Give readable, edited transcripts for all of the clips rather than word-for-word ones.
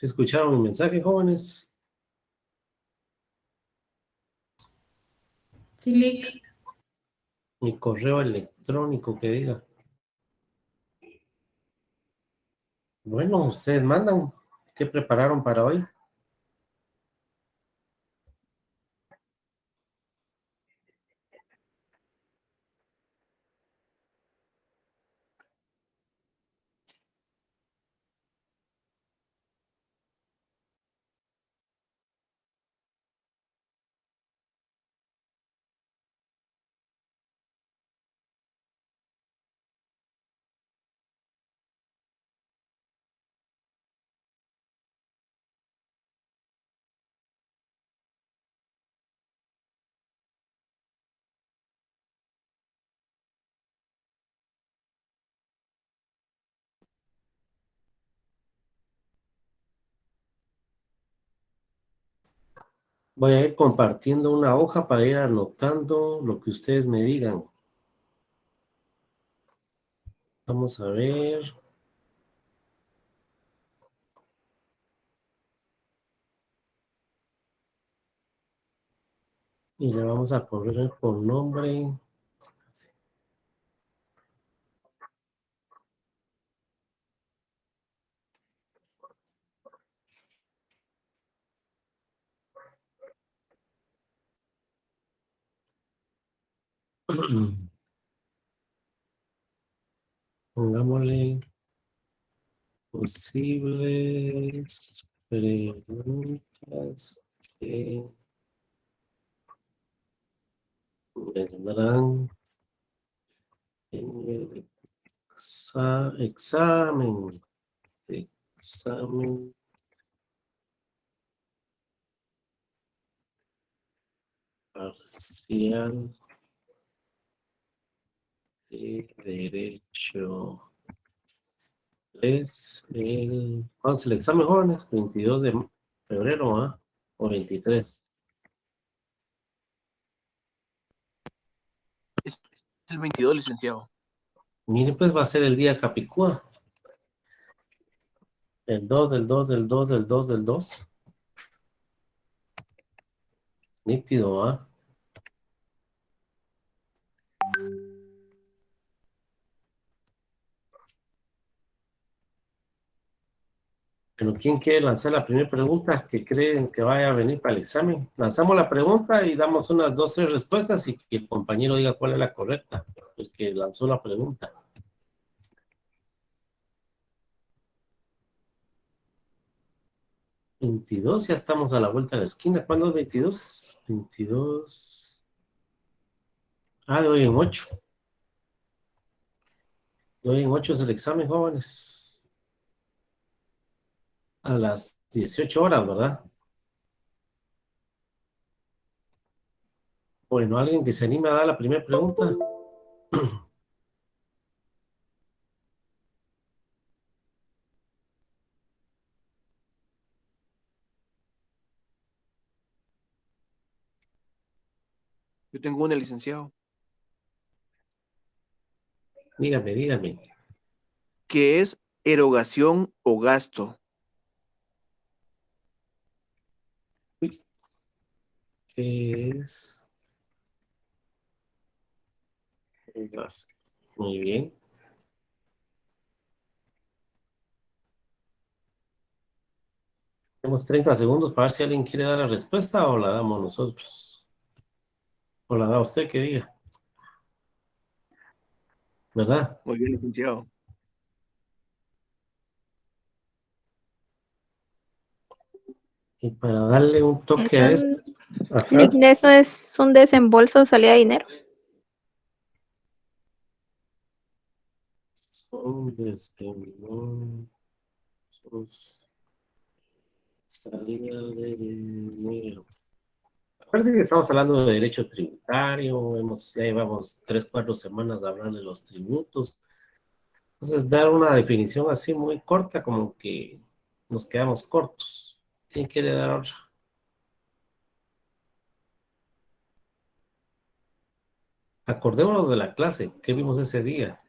¿Se escucharon mi mensaje, jóvenes? Sí, Lick. Mi correo electrónico que diga. Bueno, ustedes mandan. ¿Qué prepararon para hoy? Voy a ir compartiendo una hoja para ir anotando lo que ustedes me digan. Vamos a ver. Y le vamos a poner por nombre. Pongámosle posibles preguntas que vendrán en el examen parcial de derecho. ¿Cuándo es el examen, jóvenes? 22 de febrero, ¿ah? O 23. Es el 22, licenciado. Mire, pues va a ser el día Capicúa. El 2 del 2 del 2 del 2 del 2. Nítido, ¿ah? Pero ¿quién quiere lanzar la primera pregunta que creen que vaya a venir para el examen? Lanzamos la pregunta y damos unas 2 o 3 respuestas y que el compañero diga cuál es la correcta, el que lanzó la pregunta. ¿22? Ya estamos a la vuelta de la esquina. ¿Cuándo es 22? 22. Ah, de hoy en 8. De hoy en 8 es el examen, jóvenes. A las 18 horas, ¿verdad? Bueno, alguien que se anime a dar la primera pregunta. Yo tengo una, licenciado. Dígame, dígame. ¿Qué es erogación o gasto? ¿Qué es el gasto? Muy bien. Tenemos 30 segundos para ver si alguien quiere dar la respuesta o la damos nosotros. O la da usted que diga. ¿Verdad? Muy bien, licenciado. Y para darle un toque a esto. Ajá. Eso es un desembolso de salida de dinero. Son desembolsos, salida de dinero. Parece que estamos hablando de derecho tributario, ya llevamos 3, 4 semanas hablando de los tributos. Entonces, dar una definición así muy corta, como que nos quedamos cortos. ¿Quién quiere dar otra? Acordémonos de la clase que vimos ese día.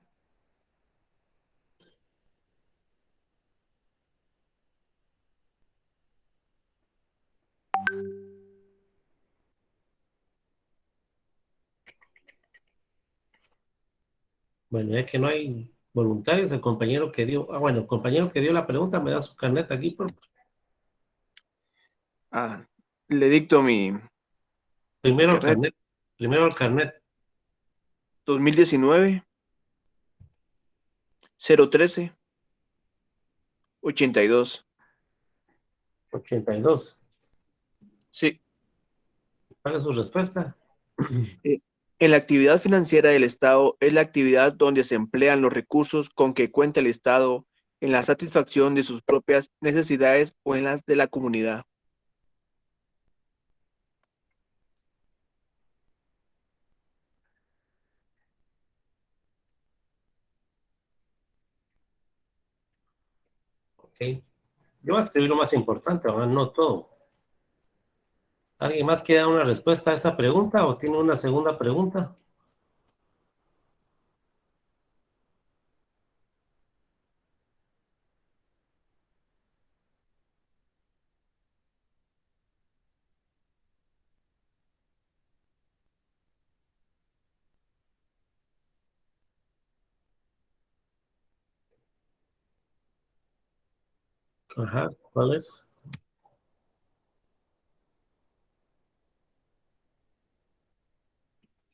Bueno, ya que no hay voluntarios, el compañero que dio, bueno, el compañero que dio la pregunta me da su carnet aquí, Le dicto mi primero el carnet. carnet, primero el carnet. 2019 013 82. 82. Sí. ¿Cuál es su respuesta? En la actividad financiera del Estado es la actividad donde se emplean los recursos con que cuenta el Estado en la satisfacción de sus propias necesidades o en las de la comunidad. Ok. Yo voy a escribir lo más importante, ¿verdad? No todo. ¿Alguien más quiere dar una respuesta a esa pregunta o tiene una segunda pregunta? Ajá, ¿cuál es?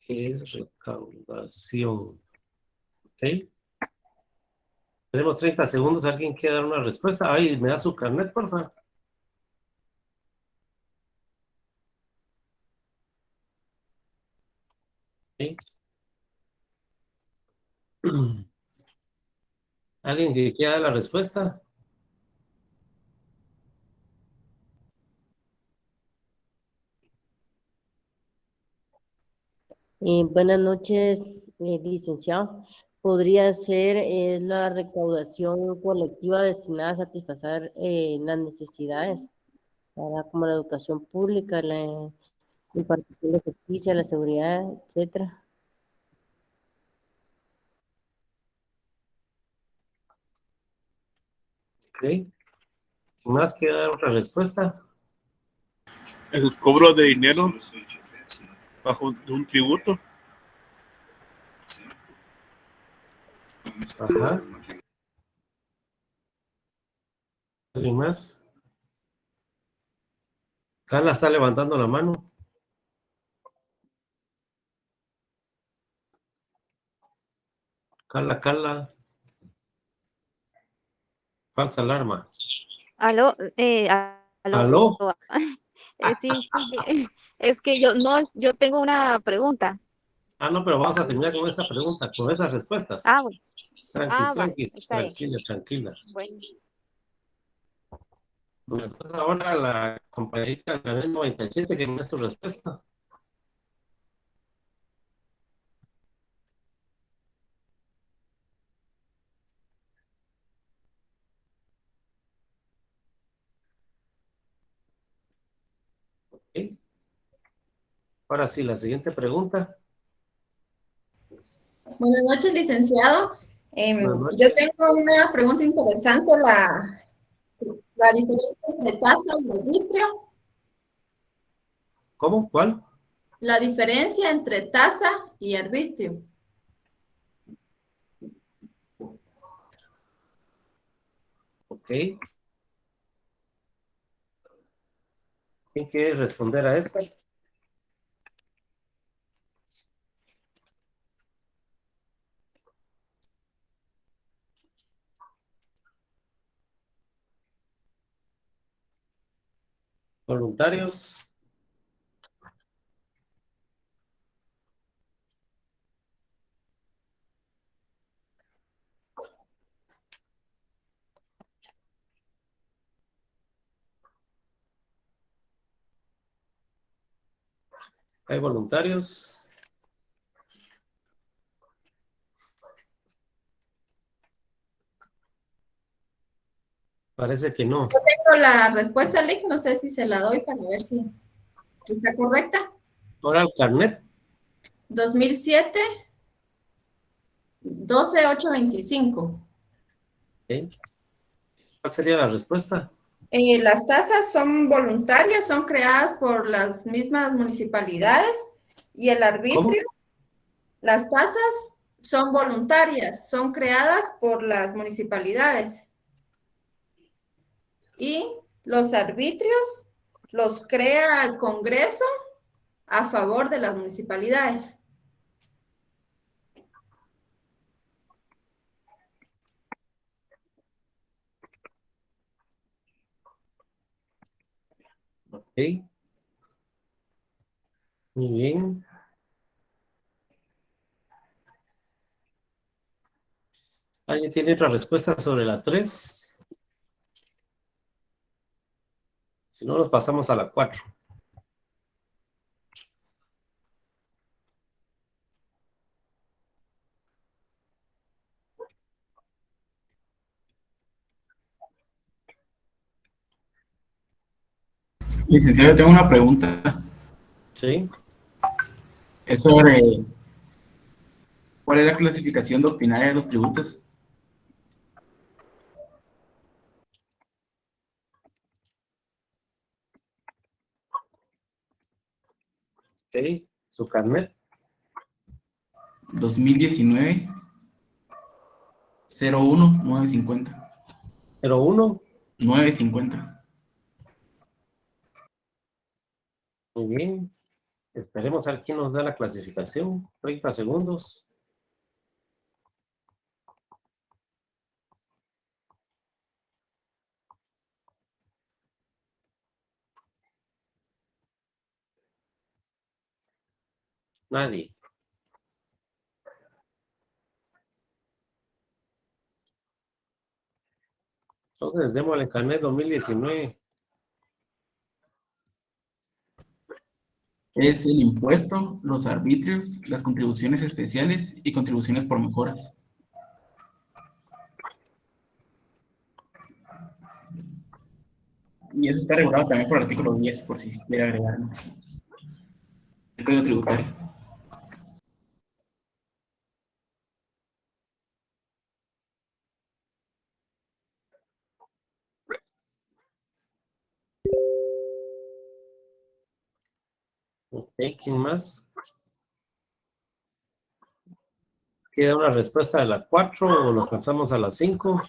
¿Qué es recaudación? Ok. Tenemos 30 segundos. ¿Alguien quiere dar una respuesta? Ay, ¿me da su carnet, por favor? ¿Sí? ¿Alguien que quiera dar la respuesta? Buenas noches, licenciado. Podría ser la recaudación colectiva destinada a satisfacer las necesidades para como la educación pública, la impartición de justicia, la seguridad, etcétera. Ok. ¿Quién más quiere dar otra respuesta? El cobro de dinero bajo un tributo. Ajá. ¿Alguien más? Carla está levantando la mano. Carla. Falsa alarma. Aló, ¿Aló? aló. Sí, es que yo tengo una pregunta. No, pero vamos a terminar con esa pregunta, con esas respuestas. Bueno. Vale, está bien. Tranquila. Bueno. Bueno, entonces ahora la compañerita del canal 97 que me da su respuesta. Ok. Ahora sí, la siguiente pregunta. Buenas noches, licenciado. Buenas noches. Yo tengo una pregunta interesante, la diferencia entre tasa y arbitrio. ¿Cómo? ¿Cuál? La diferencia entre tasa y arbitrio. Ok. ¿Quién quiere responder a esta? ¿Voluntarios? ¿Hay voluntarios? Parece que no. Yo tengo la respuesta, Lick, no sé si se la doy para ver si está correcta. Ahora el carnet. 2007, 12825. ¿Ok? ¿Cuál sería la respuesta? Las tasas son voluntarias, son creadas por las mismas municipalidades y el arbitrio, ¿Cómo? las tasas son voluntarias, son creadas por las municipalidades. Y los arbitrios los crea el Congreso a favor de las municipalidades. Ok. Muy bien. ¿Alguien tiene otra respuesta sobre la 3? Si no, nos pasamos a la 4. Licenciado, tengo una pregunta. ¿Sí? Es sobre cuál es la clasificación doctrinaria de los tributos. Ok. ¿Su carnet? 2019 01 950. 01. 950. Muy bien. Esperemos a ver quién nos da la clasificación. 30 segundos. Nadie. Entonces, démosle carnet 2019. Es el impuesto, los arbitrios, las contribuciones especiales y contribuciones por mejoras. Y eso está regulado también por el artículo 10, por si se quiere agregarlo. El Código Tributario. Ok, ¿quién más? ¿Queda una respuesta de la 4 o nos pasamos a la 5?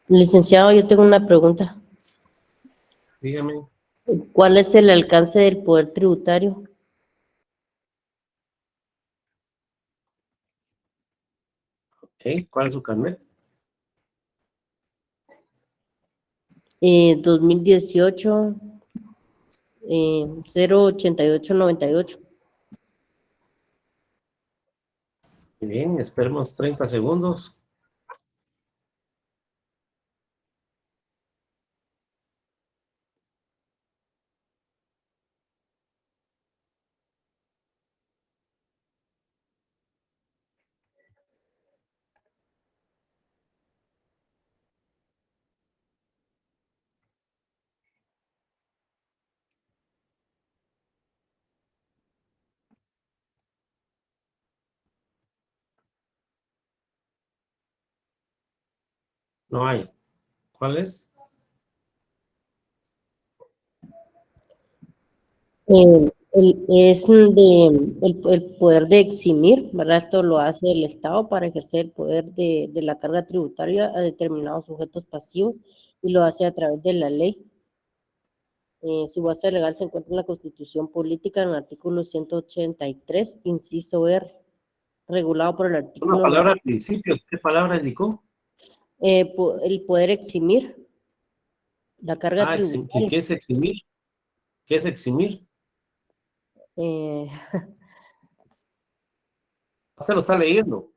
Licenciado, yo tengo una pregunta. Dígame. ¿Cuál es el alcance del poder tributario? Ok, ¿cuál es su carnet? 2018 08898. Muy bien, esperemos 30 segundos. No hay. ¿Cuál es? El poder de eximir, ¿verdad? Esto lo hace el Estado para ejercer el poder de la carga tributaria a determinados sujetos pasivos y lo hace a través de la ley. Su base legal se encuentra en la Constitución Política en el artículo 183, inciso R, regulado por el Una artículo palabra al principio. ¿Qué palabra indicó? el poder eximir la carga ¿Qué tributaria. es eximir? ¿Qué es eximir? Eh, Se lo está leyendo.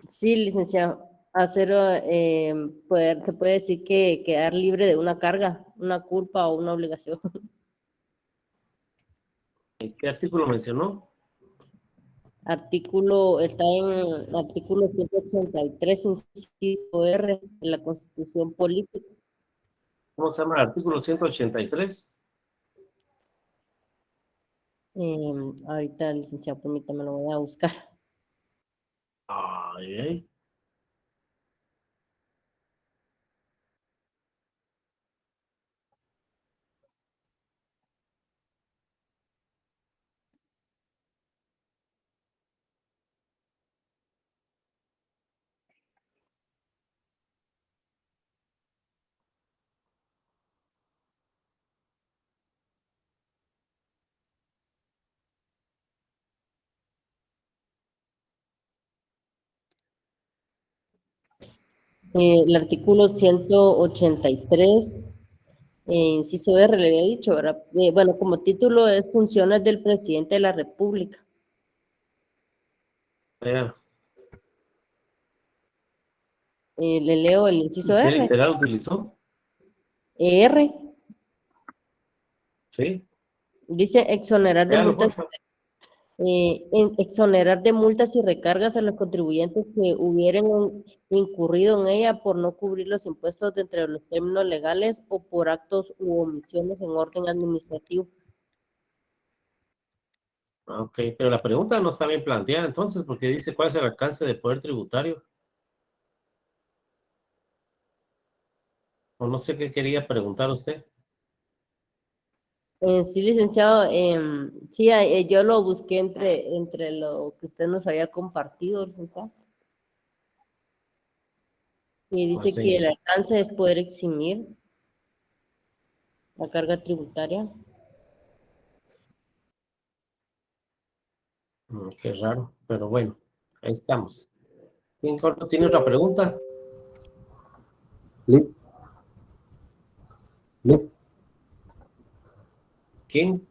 sí, licenciado, se puede decir que quedar libre de una carga, una culpa o una obligación. ¿Qué artículo mencionó? Está en artículo 183, inciso R, de la Constitución Política. ¿Cómo se llama el artículo 183? Ahorita, licenciado, permítame, lo voy a buscar. Ay, ay. El artículo 183, inciso R, le había dicho, ¿verdad? Bueno, como título es Funciones del Presidente de la República. Vea, Le leo el inciso ¿qué R. literal utilizó? R, Sí, dice exonerar de véalo, multas, porfa. exonerar de multas y recargas a los contribuyentes que hubieran incurrido en ella por no cubrir los impuestos dentro de los términos legales o por actos u omisiones en orden administrativo. Ok, pero la pregunta no está bien planteada entonces, porque dice cuál es el alcance del poder tributario. O no sé qué quería preguntar usted. Sí, licenciado, sí, yo lo busqué entre lo que usted nos había compartido, licenciado. Y dice que el Así, alcance es poder eximir la carga tributaria. qué raro, pero bueno, ahí estamos. ¿Quién tiene otra pregunta? Lip, Lip, ¿Quién?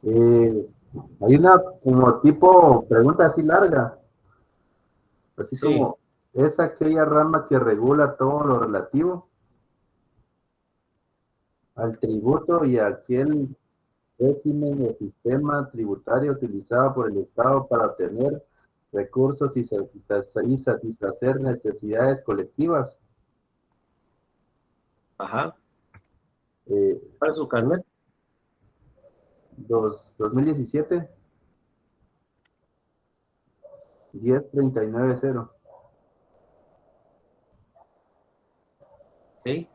eh, hay una como tipo pregunta así larga, así Sí, como, ¿es aquella rama que regula todo lo relativo al tributo y a aquel régimen o sistema tributario utilizado por el Estado para obtener recursos y satisfacer necesidades colectivas? ajá. Eh, ¿Cuál es su carnet? 2017, 10390. Sí,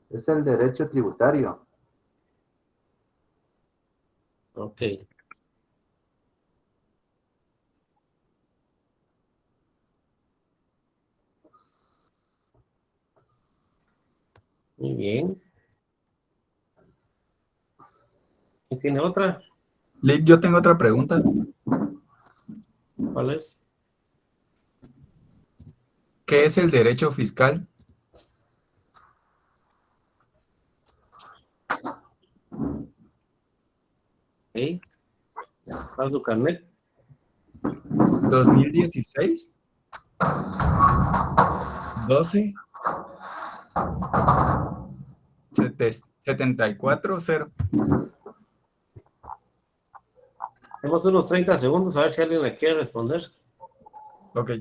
Es el derecho tributario. ok. Muy bien. ¿Quién tiene otra? Lick, yo tengo otra pregunta. ¿Cuál es? ¿Qué es el derecho fiscal? Sí, ¿cuál es su carnet? 2016, 12, 740. Tenemos unos 30 segundos a ver si alguien le quiere responder. Ok.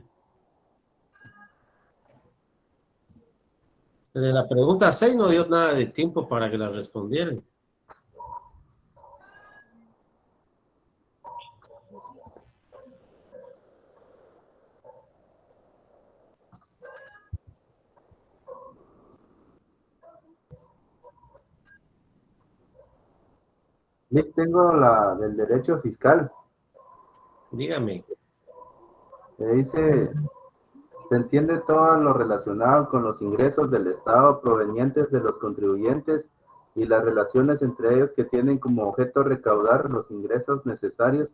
De la pregunta 6 no dio nada de tiempo para que la respondieran. Tengo la del derecho fiscal. Dígame. Dice, se entiende todo lo relacionado con los ingresos del Estado provenientes de los contribuyentes y las relaciones entre ellos que tienen como objeto recaudar los ingresos necesarios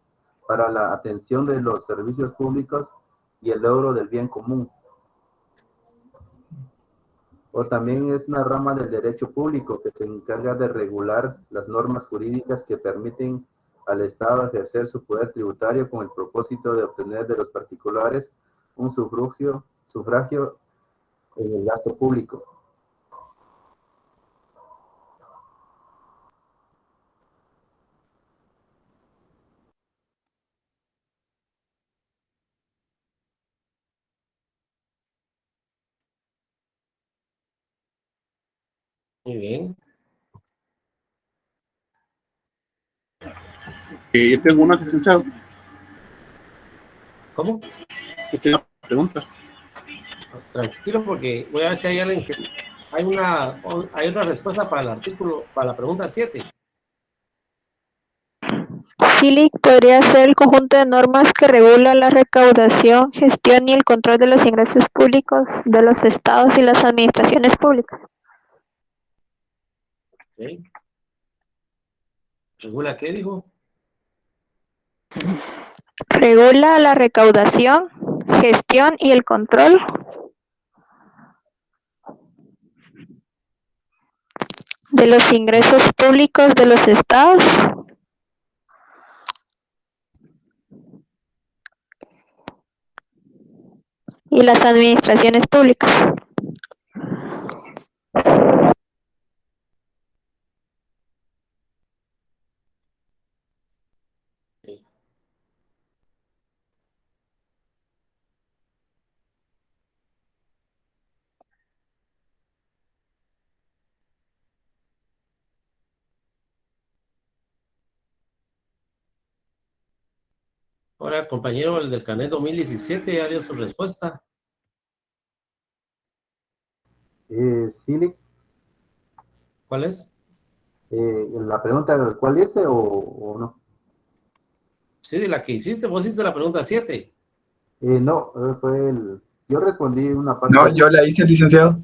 para la atención de los servicios públicos y el logro del bien común. O también es una rama del derecho público que se encarga de regular las normas jurídicas que permiten al Estado ejercer su poder tributario con el propósito de obtener de los particulares un sufragio en el gasto público. Muy bien. Yo tengo una que escuchado. ¿Cómo? Que tengo una pregunta. Tranquilo, porque voy a ver si hay alguien que... Hay otra respuesta para el artículo, para la pregunta 7. FILIC podría ser el conjunto de normas que regula la recaudación, gestión y el control de los ingresos públicos de los estados y las administraciones públicas. ¿Okay? ¿Regula qué dijo? Regula la recaudación, gestión y el control de los ingresos públicos de los estados y las administraciones públicas. Ahora, compañero, el del Canet 2017 ya dio su respuesta. Sí, Lick, ¿Cuál es? la pregunta, ¿cuál es o no? Sí, de la que hiciste, vos hiciste la pregunta 7. No, yo respondí una parte. No, yo la hice, licenciado.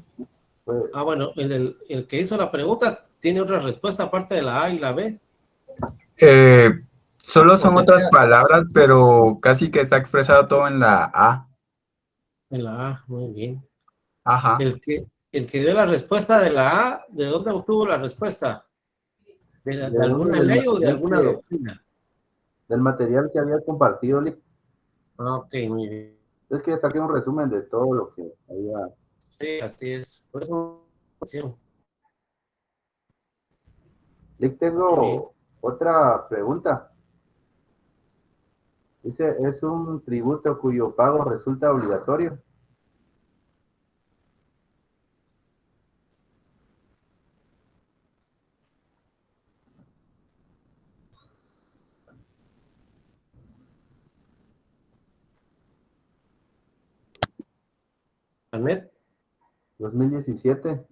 Ah, bueno, el que hizo la pregunta tiene otra respuesta aparte de la A y la B. Solo son O sea, otras palabras, pero casi que está expresado todo en la A. En la A, muy bien. Ajá. El que dio la respuesta de la A, ¿de dónde obtuvo la respuesta? ¿De alguna ley o de alguna doctrina? Del material que había compartido, Lick. Ah, ok, muy bien. Es que saqué un resumen de todo lo que había. Sí, así es. Por eso, Lick, tengo otra pregunta. Dice, ¿es un tributo cuyo pago resulta obligatorio? Ahmed, 2017,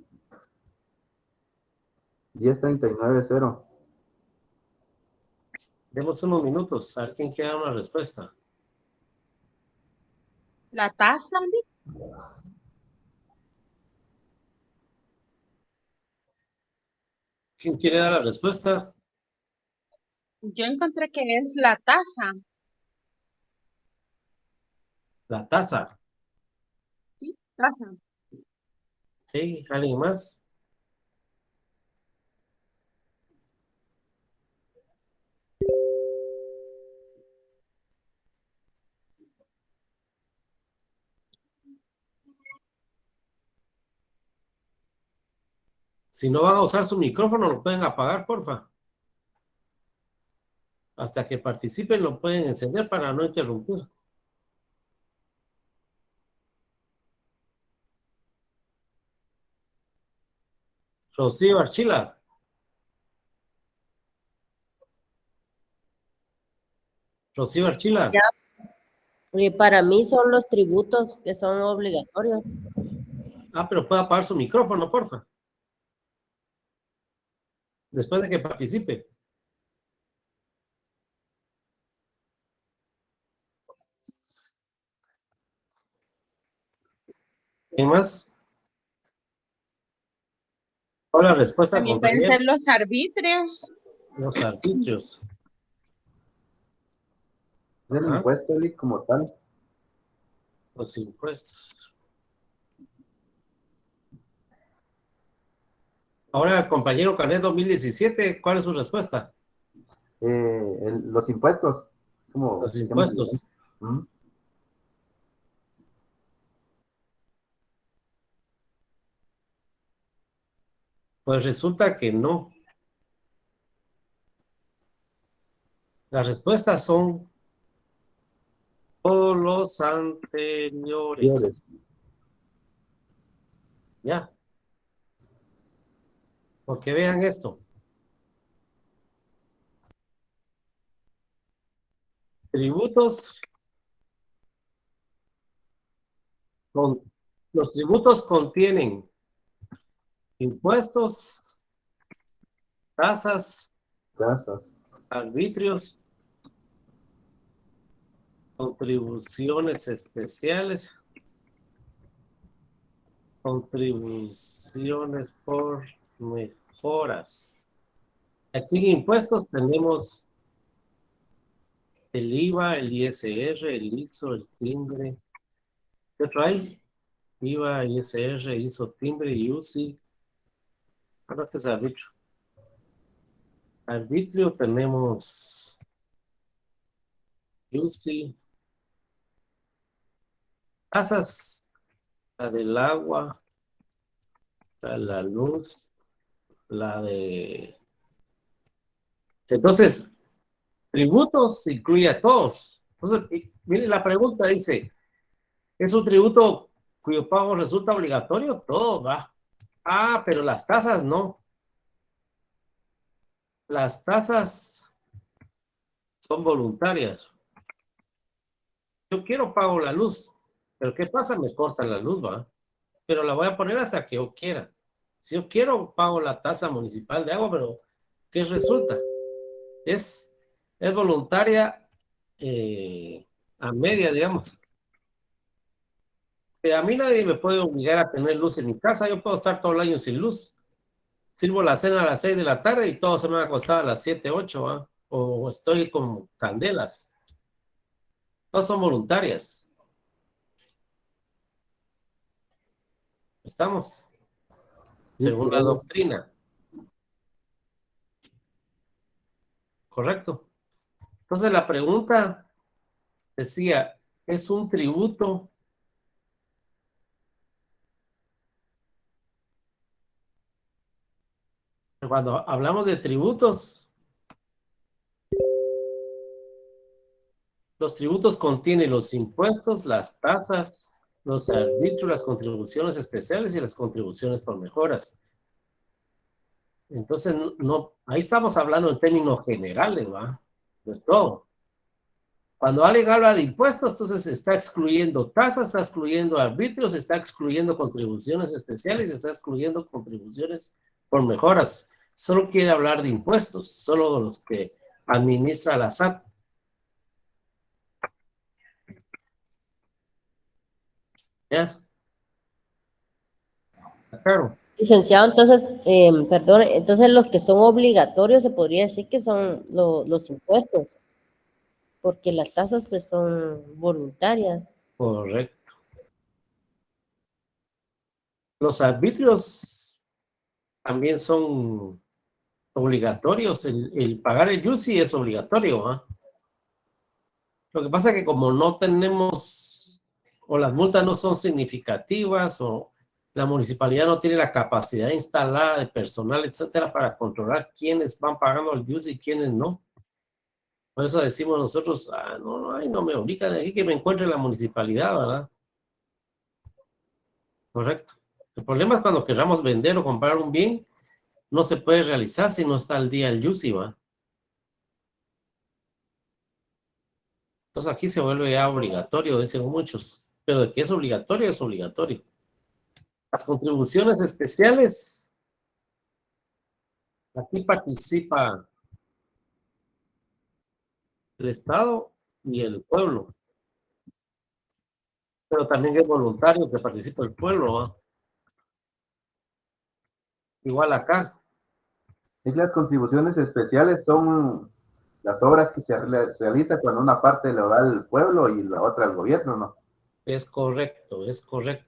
1039-0. demos unos minutos, a ver quién quiere dar una respuesta. La tasa, ¿Quién quiere dar la respuesta? yo encontré que es la tasa. La tasa. Sí, tasa. ¿Sí? ¿Alguien más? Si no van a usar su micrófono, lo pueden apagar, porfa. Hasta que participen, lo pueden encender para no interrumpir. Rocío Archila. Rocío Archila. Para mí son los tributos que son obligatorios. Ah, pero puede apagar su micrófono, porfa. Después de que participe. ¿Quién más? Hola, respuesta, También pueden compañero. ser los arbitrios. Los arbitrios. Es el impuesto, Lick, como tal. Los impuestos. Ahora, compañero Canet 2017, ¿cuál es su respuesta? Los impuestos. Los impuestos. Pues resulta que no. Las respuestas son todos los anteriores. Ya. Porque vean esto. Tributos. Los tributos contienen impuestos, tasas, arbitrios, contribuciones especiales, contribuciones por mejoras. Aquí en impuestos tenemos el IVA, el ISR, el ISO, el timbre, ¿Qué otro hay? IVA, ISR, ISO, timbre, UCI. Ahora este es arbitrio. Arbitrio tenemos UCI, tasas, la del agua, la de la luz, la de... Entonces, tributos incluye a todos. Entonces, mire, la pregunta dice, ¿es un tributo cuyo pago resulta obligatorio? Todo va. Ah, pero las tasas no. Las tasas son voluntarias. Yo quiero pago la luz, pero ¿qué pasa? Me cortan la luz, va. Pero la voy a poner hasta que yo quiera. Si yo quiero, pago la tasa municipal de agua, pero ¿qué resulta? Es voluntaria a media, digamos. A mí nadie me puede obligar a tener luz en mi casa. Yo puedo estar todo el año sin luz. Sirvo la cena a las 6 de la tarde y todo se me va a costar a las 7, 8, ¿va? O estoy con candelas. Todas son voluntarias. ¿Estamos? Según la doctrina. ¿Correcto? Entonces la pregunta decía, ¿es un tributo cuando hablamos de tributos? Los tributos contienen los impuestos, las tasas, los arbitrios, las contribuciones especiales y las contribuciones por mejoras. Entonces, no, ahí estamos hablando en términos generales, ¿va? De todo. Cuando alguien habla de impuestos, entonces está excluyendo tasas, está excluyendo arbitrios, está excluyendo contribuciones especiales, está excluyendo contribuciones por mejoras. Solo quiere hablar de impuestos, solo los que administra la SAT. ¿Ya? Claro. Licenciado, entonces, perdón, entonces los que son obligatorios se podría decir que son los impuestos, porque las tasas pues son voluntarias. Correcto. Los arbitrios también son obligatorios. El pagar el UCI es obligatorio, ¿eh? Lo que pasa es que como no tenemos, o las multas no son significativas, o la municipalidad no tiene la capacidad instalada de personal, etcétera, para controlar quiénes van pagando el UCI y quiénes no. Por eso decimos nosotros, no me obligan aquí que me encuentre la municipalidad, ¿verdad? Correcto. El problema es cuando queramos vender o comprar un bien, no se puede realizar si no está al día el UCI, ¿va? Entonces aquí se vuelve ya obligatorio, dicen muchos. Pero de que es obligatorio, es obligatorio. Las contribuciones especiales, aquí participa el Estado y el pueblo. Pero también es voluntario que participe el pueblo, ¿va? Igual acá. Y las contribuciones especiales son las obras que se realizan cuando una parte lo da al pueblo y la otra al gobierno, ¿no? Es correcto, es correcto.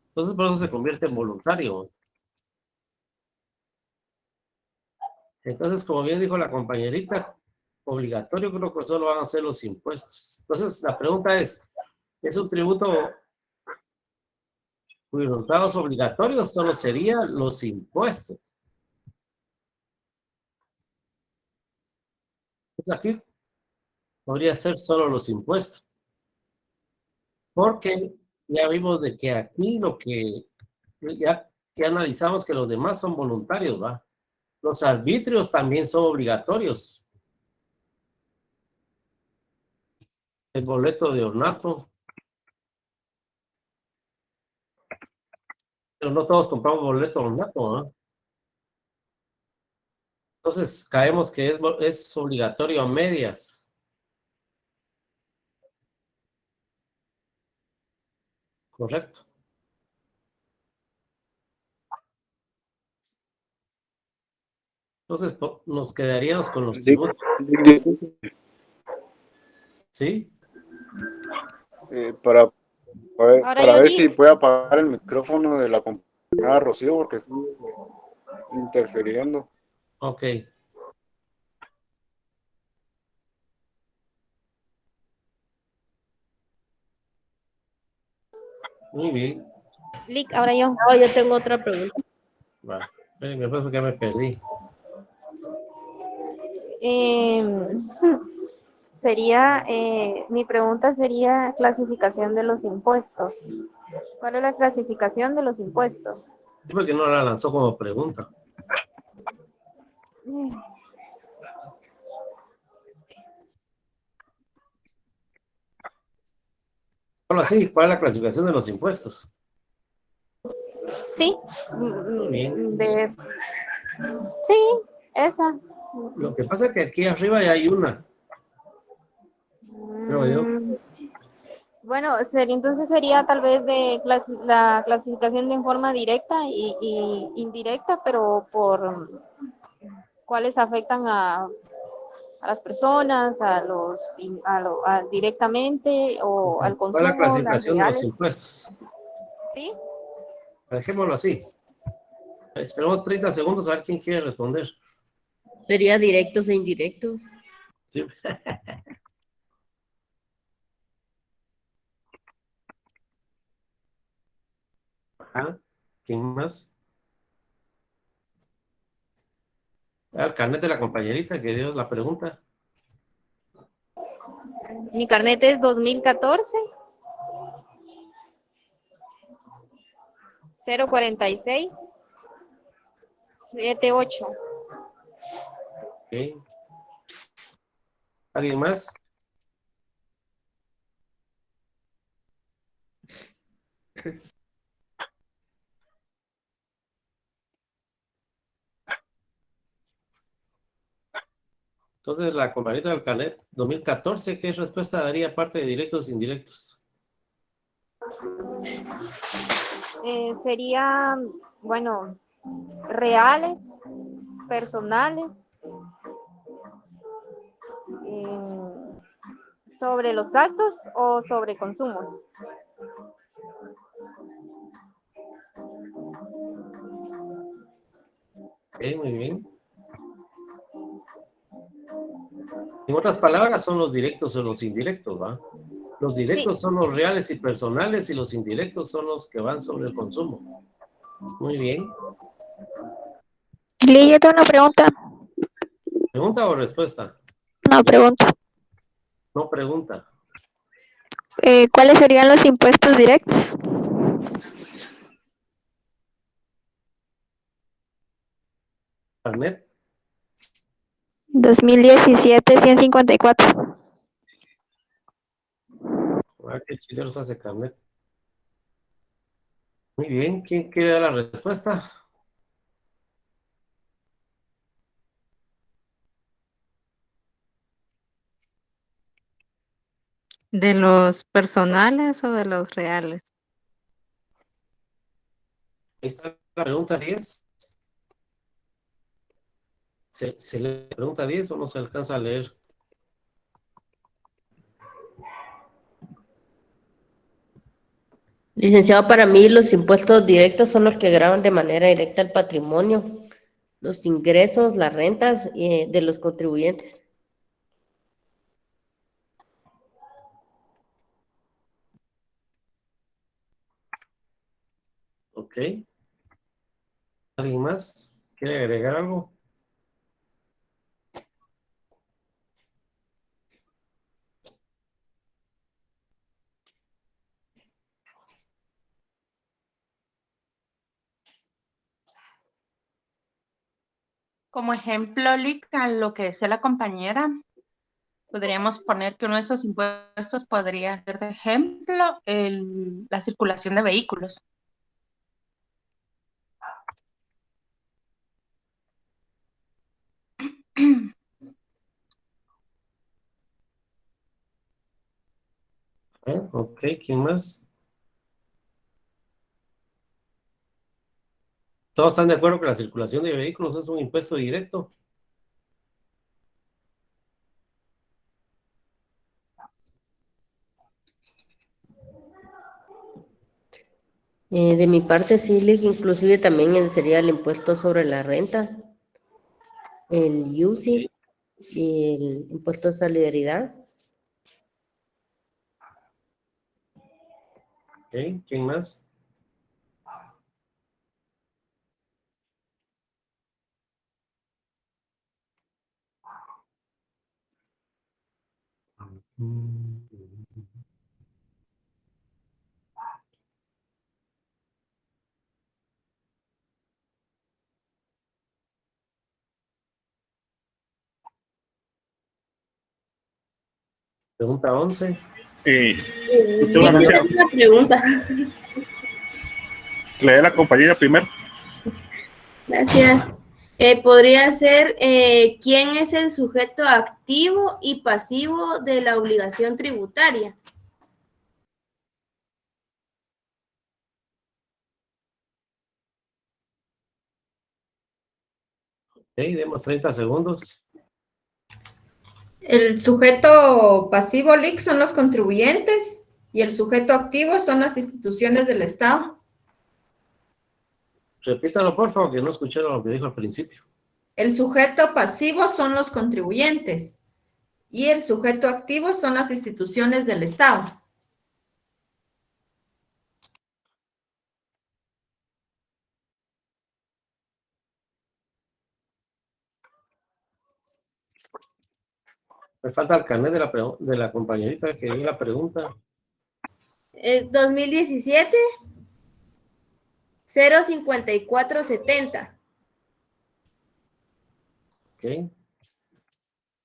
Entonces por eso se convierte en voluntario. Entonces, como bien dijo la compañerita, obligatorio creo que solo van a ser los impuestos. Entonces la pregunta es un tributo cuyos resultados obligatorios solo serían los impuestos. Entonces aquí podría ser solo los impuestos. Porque ya vimos de que aquí lo que ya analizamos que los demás son voluntarios, ¿va? Los arbitrios también son obligatorios. El boleto de ornato. Pero no todos compramos boleto de ornato, ¿no? Entonces caemos que es obligatorio a medias. Correcto. Entonces nos quedaríamos con los tributos. ¿Sí? Para Para Ahora yo ver si puede digo, apagar el micrófono de la compañera Rocío porque estoy interfiriendo. Ok. Muy bien. Lick, ahora yo. No, yo tengo otra pregunta. Va. Espérenme, pues, porque ya me perdí. Em, Sería, mi pregunta sería clasificación de los impuestos. ¿Cuál es la clasificación de los impuestos? Sí, porque no la lanzó como pregunta. Solo así, ¿cuál es la clasificación de los impuestos? Sí, Muy bien. sí, esa. Lo que pasa es que aquí arriba ya hay una, creo yo. Bueno, entonces sería tal vez de la clasificación de forma directa y indirecta, pero por cuáles afectan a las personas, directamente o al ¿Cuál es la consumo, las clasificación de los reales. impuestos? ¿Sí? Dejémoslo así. Esperemos 30 segundos a ver quién quiere responder. ¿Sería directos e indirectos? Sí. Ajá. ¿Quién más? El carnet de la compañerita que dio la pregunta. Mi carnet es 2014 046 78. Ok. ¿Alguien más? Entonces, la compañerita del carnet 2014, ¿qué respuesta daría aparte de directos e indirectos? Sería, bueno, reales, personales, sobre los actos o sobre consumos. Ok, muy bien. En otras palabras, son los directos o los indirectos, ¿va? Los directos son los reales y personales y los indirectos son los que van sobre el consumo. Muy bien. Lee, yo tengo una pregunta. ¿Pregunta o respuesta? No, pregunta. No pregunta. ¿Cuáles serían los impuestos directos? ¿Carnet? 2017, 154. A ver qué chileros hace carnet. Muy bien. ¿Quién quiere dar la respuesta? ¿De los personales o de los reales? Ahí está la pregunta 10. ¿Se lee la pregunta 10 o no se alcanza a leer? Licenciado, para mí los impuestos directos son los que graban de manera directa el patrimonio, los ingresos, las rentas de los contribuyentes. Ok. ¿Alguien más quiere agregar algo? Como ejemplo, Lick, a lo que decía la compañera, podríamos poner que uno de esos impuestos podría ser, de ejemplo, la circulación de vehículos. Ok, ¿quién más? ¿Todos están de acuerdo que la circulación de vehículos es un impuesto directo? De mi parte, sí, Lick, inclusive también sería el impuesto sobre la renta, el UCI y el impuesto de solidaridad. Ok, ¿quién más? Pregunta 11. Tengo Nico, una, tengo una pregunta. le dé la compañera primero. Gracias. Podría ser, ¿quién es el sujeto activo y pasivo de la obligación tributaria? Ok, demos 30 segundos. El sujeto pasivo, Lick, son los contribuyentes y el sujeto activo son las instituciones del Estado. Repítalo, por favor, que no escuché lo que dijo al principio. El sujeto pasivo son los contribuyentes y el sujeto activo son las instituciones del Estado. Me falta el carnet de la compañerita que dio la pregunta. 2017 05470. Ok.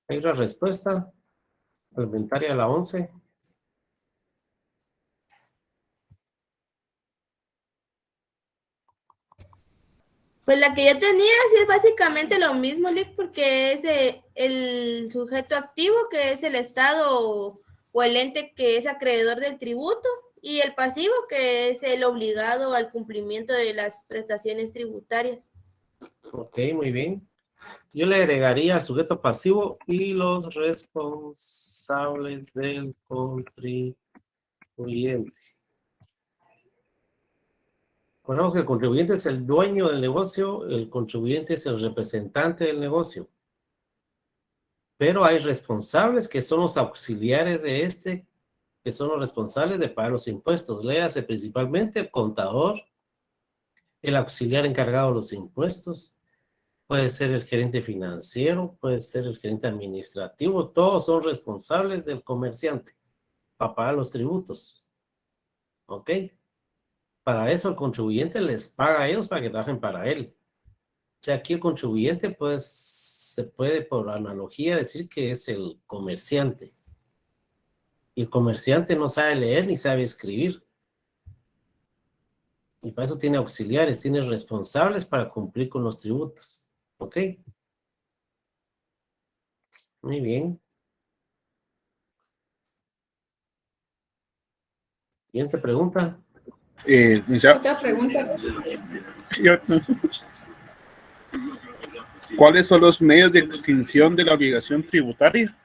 Hay una respuesta complementaria a la 11. Pues la que yo tenía sí es básicamente lo mismo, Lick, porque es el sujeto activo, que es el Estado o el ente que es acreedor del tributo, y el pasivo, que es el obligado al cumplimiento de las prestaciones tributarias. Ok, muy bien. Yo le agregaría al sujeto pasivo y los responsables del contribuyente. Recordemos que el contribuyente es el dueño del negocio, el contribuyente es el representante del negocio. Pero hay responsables que son los auxiliares de este, que son los responsables de pagar los impuestos. Léase principalmente el contador, el auxiliar encargado de los impuestos, puede ser el gerente financiero, puede ser el gerente administrativo, todos son responsables del comerciante para pagar los tributos. ¿Ok? Para eso el contribuyente les paga a ellos para que trabajen para él. O sea, aquí el contribuyente, pues, se puede por analogía decir que es el comerciante. Y el comerciante no sabe leer ni sabe escribir. Y para eso tiene auxiliares, tiene responsables para cumplir con los tributos. ¿Ok? Muy bien. Siguiente pregunta. Otra pregunta. ¿Cuáles son los medios de extinción de la obligación tributaria?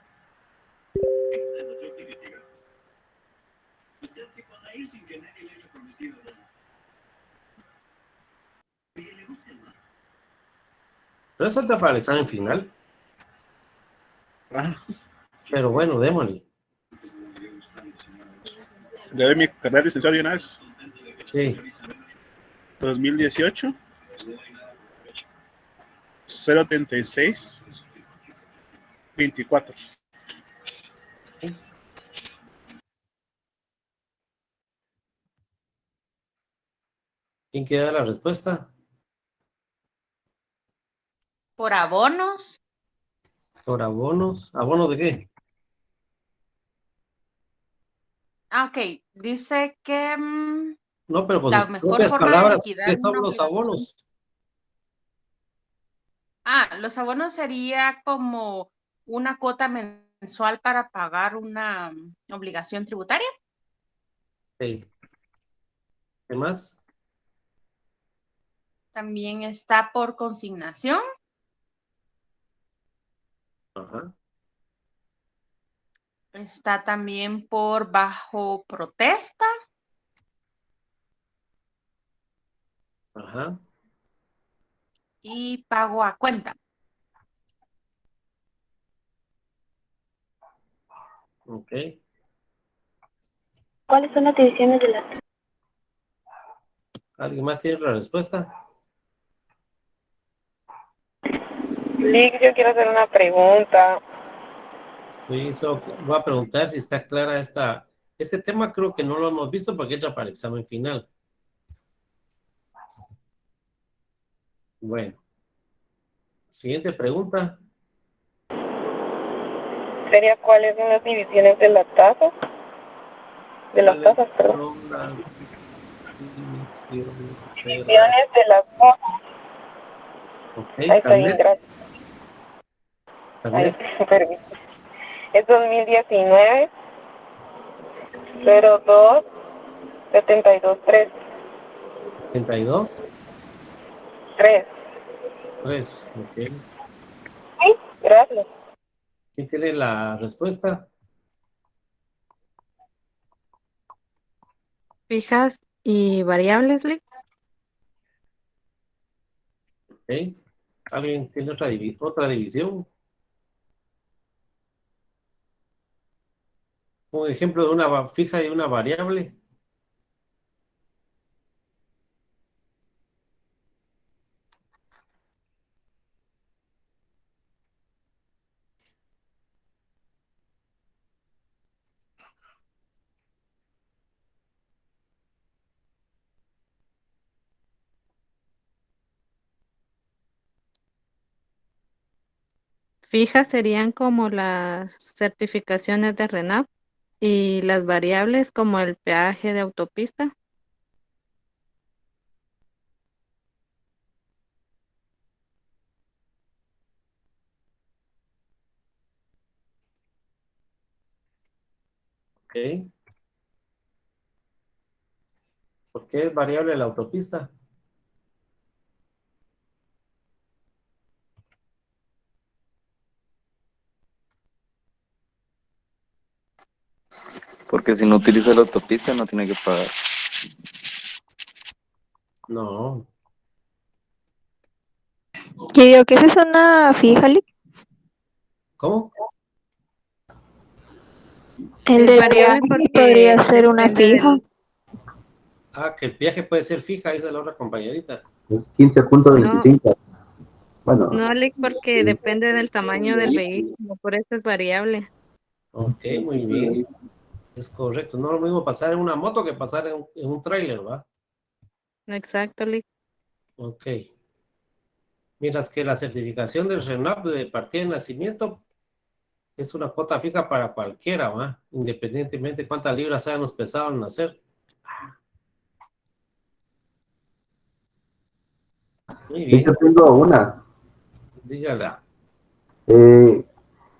Pero eso está para el examen final. Pero bueno, démosle. ¿Le doy mi carrera licenciado de una vez? Sí. 2018 036 24. ¿Quién quiere dar la respuesta? Por abonos. ¿Por abonos? ¿Abonos de qué? Ok, dice que No, pero pues la sus mejor propias forma de palabras, liquidar ¿qué son una los obligación. abonos? Los abonos sería como una cuota mensual para pagar una obligación tributaria. Sí. ¿Qué más? También está por consignación. Ajá. Está también por bajo protesta. Ajá, Y pago a cuenta. ok. ¿Cuáles son las divisiones de las? ¿Alguien más tiene la respuesta? Lick, yo quiero hacer una pregunta. Sí, voy a preguntar si está clara este tema. Creo que no lo hemos visto porque entra para el examen final. Bueno, siguiente pregunta. Sería cuáles son las divisiones de la tasa. De las ¿Cuáles tasas, perdón. son las divisiones de Divisiones de las tasas. Ok, Ahí está bien, Carnet. gracias. Ahí, Carnet. permiso. Es 2019 02 72 3 32. 3. 3. Ok. Sí, gracias. ¿Quién tiene la respuesta? Fijas y variables, Lick. Ok. ¿Alguien tiene otra división? Un ejemplo de una fija y una variable. Fijas serían como las certificaciones de RENAP y las variables como el peaje de autopista. Ok. ¿Por qué es variable la autopista? Porque si no utiliza la autopista no tiene que pagar. No. Yo digo que esa es una fija, Lick. ¿Cómo? El Es del variable viaje porque podría ser una depende fija. del... Que el viaje puede ser fija, esa es la otra compañerita. Es 15.25. Bueno, No, Lick, porque depende del tamaño del vehículo, por eso es variable. Ok, muy bien. Es correcto. No es lo mismo pasar en una moto que pasar en un tráiler, ¿va? Exacto, Lick. Ok. Mientras que la certificación del RENAP de partida de nacimiento es una cuota fija para cualquiera, ¿va? Independientemente de cuántas libras hayan los pesados al nacer. Muy de hecho bien. tengo una. Dígala.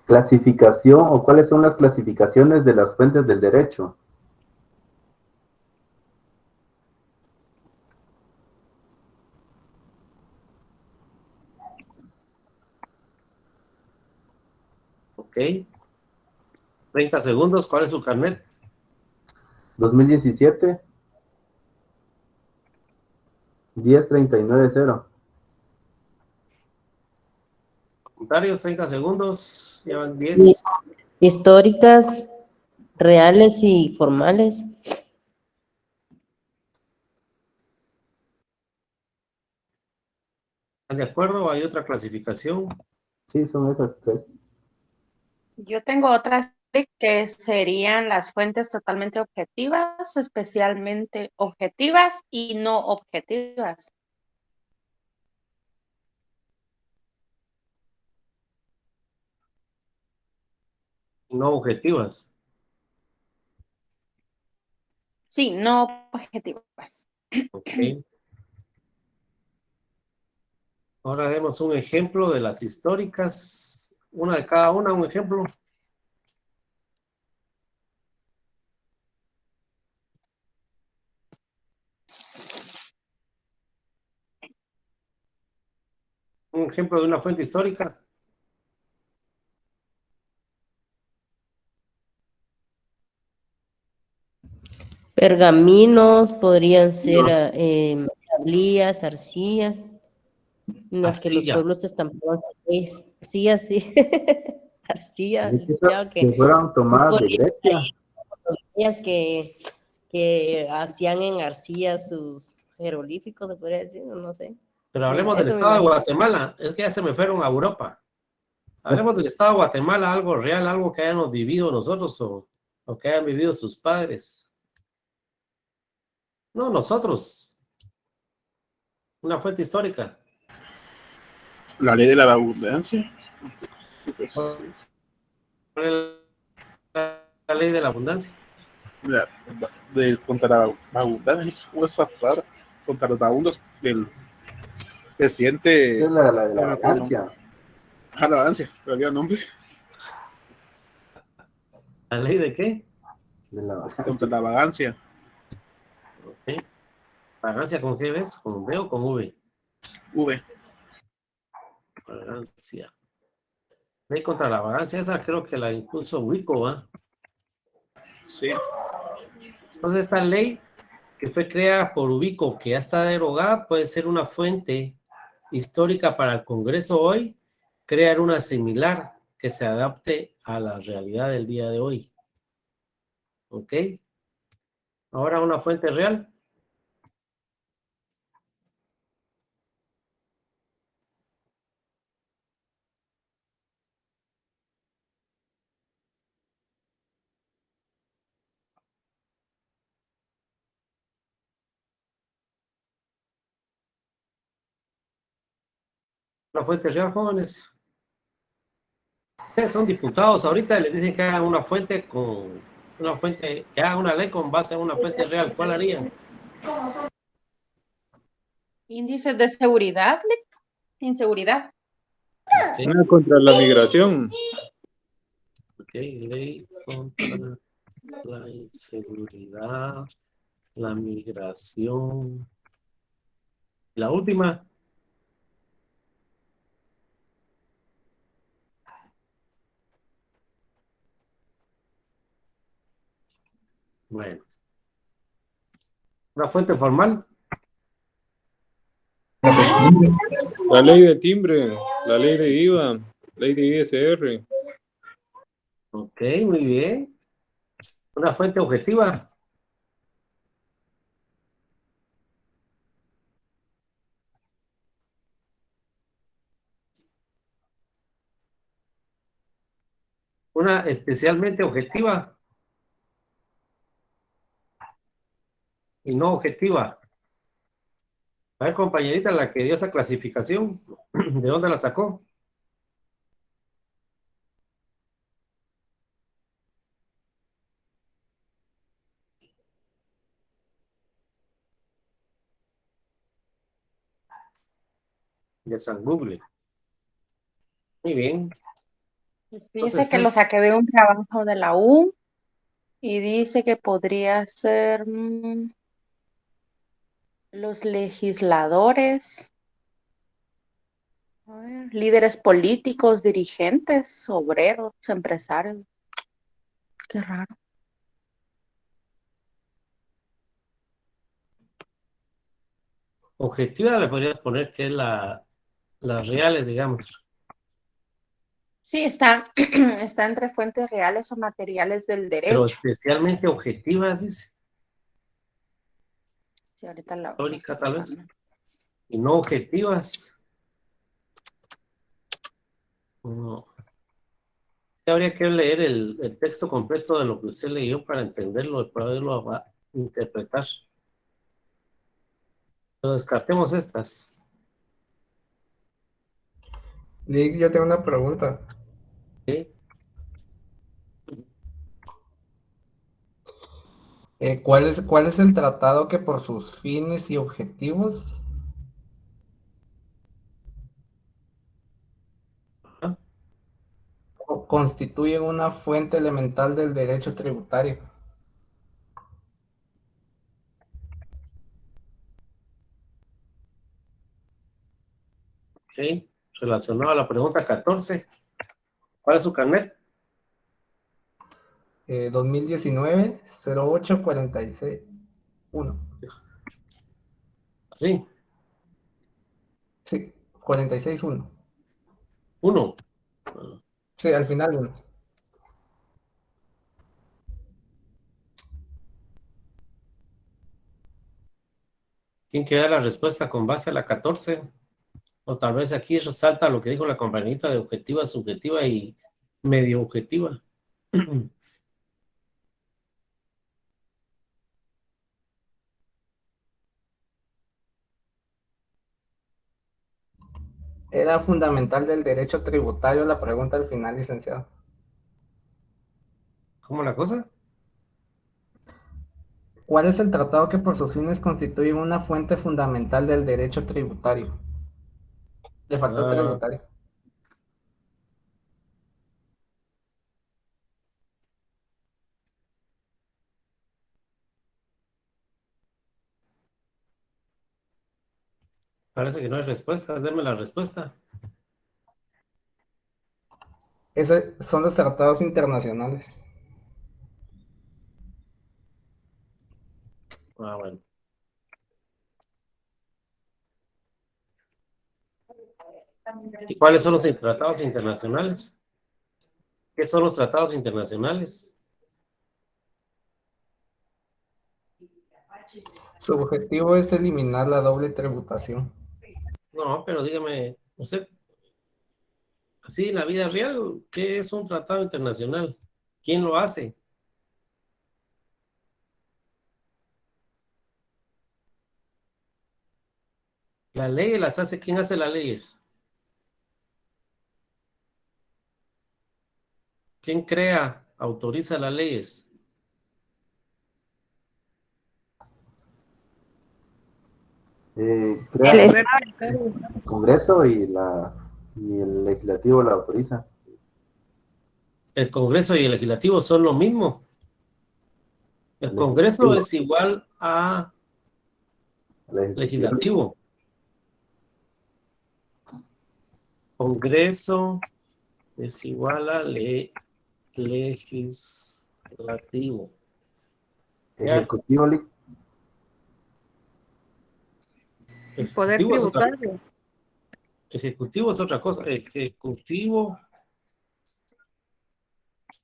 Clasificación o cuáles son las clasificaciones de las fuentes del derecho. Ok. 30 segundos. ¿Cuál es su carnet? 2017 10390. Comentarios, 30 segundos. Llevan Y 10. históricas, reales y formales. ¿Están de acuerdo? ¿Hay otra clasificación? Sí, son esas tres. Yo tengo otras que serían las fuentes totalmente objetivas, especialmente objetivas y no objetivas. No objetivas. Sí, no objetivas. Ok. Ahora demos un ejemplo de las históricas. Una de cada una, un ejemplo. Un ejemplo de una fuente histórica. Pergaminos podrían ser tablillas, arcillas, en las que los Arcilla. pueblos estampaban sí, así, arcilla, Esas licenciado, que fueron tomadas de Grecia. fotografías que hacían en arcilla sus jeroglíficos, se podría decir, no sé. Pero hablemos del Eso me estado de imagino. Guatemala. Es que ya se me fueron a Europa. Hablemos del estado de Guatemala, algo real, algo que hayamos vivido nosotros o que hayan vivido sus padres. No, nosotros. Una fuente histórica. La ley de la abundancia. ¿Cuál es la ley de la abundancia? Contra la abundancia, ¿cómo es esa palabra? Contra los vagabundos del presidente. Esa es la de la vagancia. La vagancia, ¿me olvidé el nombre? ¿La ley de qué? De la vagancia. Contra la vagancia. Ok. ¿Vagancia con qué ves? ¿Con V o con V? V. Vagancia. Ley contra la vagancia, esa creo que la impuso Wico, ¿va? Sí. Entonces esta ley que fue creada por Ubico, que ya está derogada, puede ser una fuente histórica para el Congreso hoy, crear una similar que se adapte a la realidad del día de hoy. ¿Ok? Ahora una fuente real. Una fuente real, jóvenes. Ustedes son diputados, ahorita les dicen que hagan una fuente que hagan una ley con base a una fuente real. ¿Cuál harían? Índices de seguridad, inseguridad. Una contra la migración. Ok, ley contra la inseguridad, la migración. La última. Bueno. Una fuente formal. La ley de timbre, la ley de IVA, ley de ISR. Ok, muy bien. Una fuente objetiva. Una especialmente objetiva. Y no objetiva. A ver, compañerita, la que dio esa clasificación, ¿de dónde la sacó? De San Google. Muy bien. Dice Entonces, que lo saqué de un trabajo de la U y dice que podría ser los legisladores, a ver, líderes políticos, dirigentes, obreros, empresarios. Qué raro. objetiva le podrías poner que es las reales, digamos. Sí, está, está entre fuentes reales o materiales del Pero derecho. especialmente objetivas, dice. Sí, ahorita la Histórica, estoy tal vez. buscando. Y no objetivas. No. Habría que leer el texto completo de lo que usted leyó para entenderlo y poderlo interpretar. Pero descartemos estas. Lick, yo tengo una pregunta. ¿Sí? ¿Cuál es el tratado que por sus fines y objetivos constituye una fuente elemental del derecho tributario? Ok. Relacionado a la pregunta 14. ¿Cuál es su carnet? 2019-08-46-1. ¿Así? Sí, 46.1. Uno. Sí, al final 1. ¿Quién quiere dar la respuesta con base a la 14? O tal vez aquí resalta lo que dijo la compañita de objetiva, subjetiva y medio objetiva. Era fundamental del derecho tributario la pregunta al final, licenciado. ¿Cómo la cosa? ¿Cuál es el tratado que por sus fines constituye una fuente fundamental del derecho tributario? Le faltó tributario. Parece que no hay respuesta. Denme la respuesta. Esos son los tratados internacionales. Ah, bueno. ¿Y cuáles son los tratados internacionales? ¿Qué son los tratados internacionales? Su objetivo es eliminar la doble tributación. No, pero dígame, usted, así en la vida real, ¿qué es un tratado internacional? ¿Quién lo hace? Las leyes las hace, ¿quién hace las leyes? ¿Quién crea, autoriza las leyes? Crea El el Congreso y el legislativo la autoriza. El Congreso y el Legislativo son lo mismo. El Congreso es igual a Legislativo. Congreso es igual a legislativo. Ejecutivo, Poder Ejecutivo es otra cosa. tributario. Ejecutivo es otra cosa. Ejecutivo,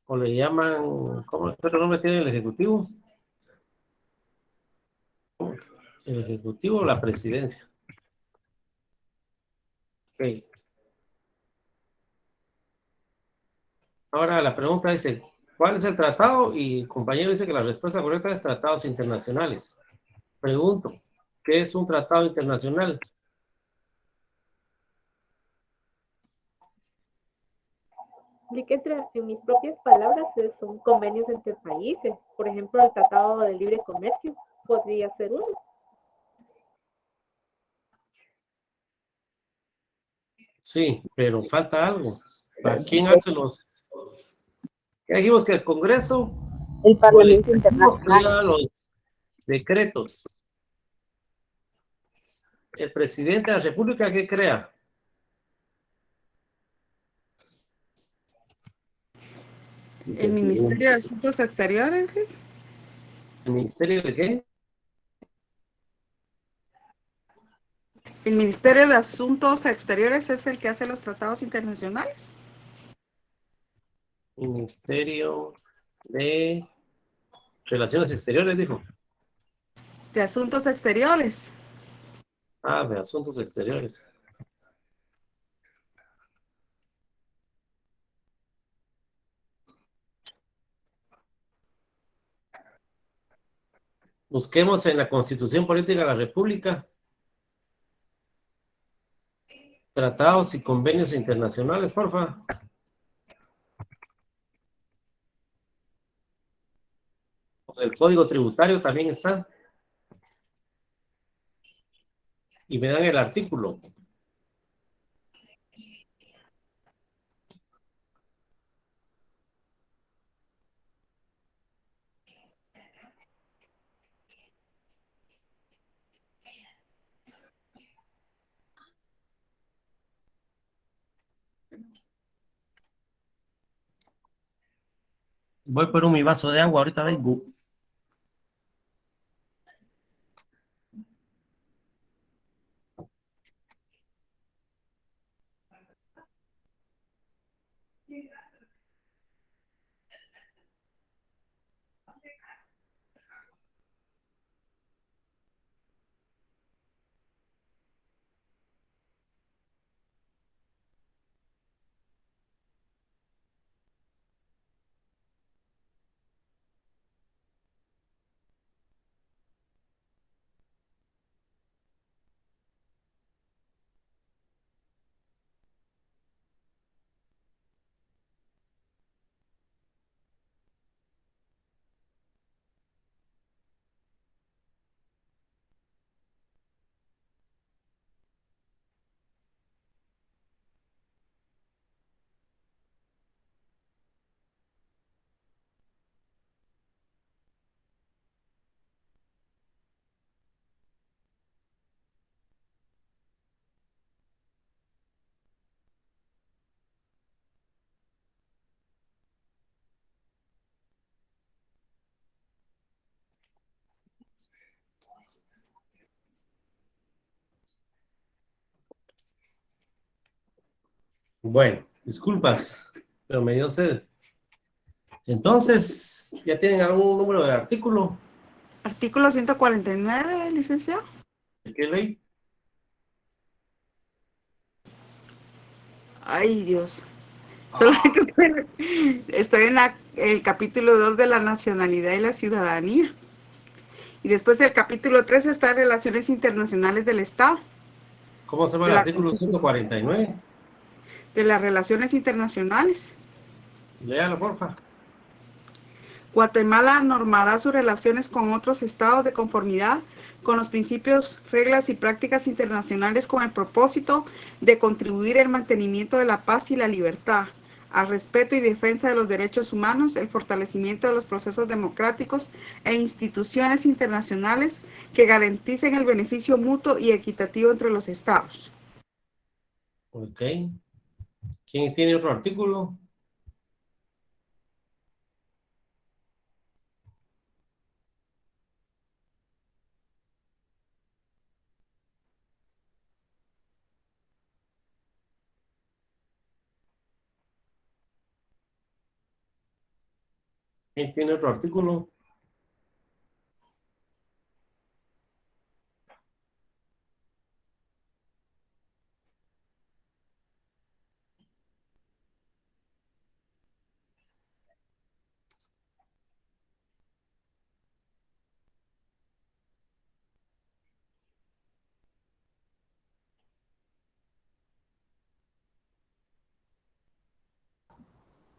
o le llaman, ¿cómo qué otro nombre tiene el Ejecutivo? El Ejecutivo o la Presidencia. Ok. Ahora la pregunta dice, ¿cuál es el tratado? Y el compañero dice que la respuesta correcta es tratados internacionales. Pregunto, ¿qué es un tratado internacional? En mis propias palabras, son convenios entre países. Por ejemplo, el Tratado de Libre Comercio podría ser uno. Sí, pero falta algo. ¿Para quién hace los...? Ya dijimos que el Congreso El Parlamento crea Internacional. los decretos. El presidente de la República, ¿qué crea? El Ministerio de Asuntos Exteriores. ¿Sí? ¿El Ministerio de qué? El Ministerio de Asuntos Exteriores es el que hace los tratados internacionales. Ministerio de Relaciones Exteriores, dijo. De Asuntos Exteriores. Ah, de Asuntos Exteriores. Busquemos en la Constitución Política de la República tratados y convenios internacionales, porfa. El Código Tributario también está. Y me dan el artículo. Voy por mi vaso de agua, ahorita vengo. Bueno, disculpas, pero me dio sed. Entonces, ¿ya tienen algún número de artículo? Artículo 149, licenciado. ¿De qué ley? Ay, Dios. Solo que estoy en el capítulo 2 de la nacionalidad y la ciudadanía. Y después del capítulo 3 está Relaciones Internacionales del Estado. ¿Cómo se llama el artículo 149? De las relaciones internacionales. Léalo, porfa. Guatemala normará sus relaciones con otros estados de conformidad con los principios, reglas y prácticas internacionales con el propósito de contribuir al mantenimiento de la paz y la libertad, al respeto y defensa de los derechos humanos, el fortalecimiento de los procesos democráticos e instituciones internacionales que garanticen el beneficio mutuo y equitativo entre los estados. Ok. ¿Quién tiene otro artículo? ¿Quién tiene otro artículo?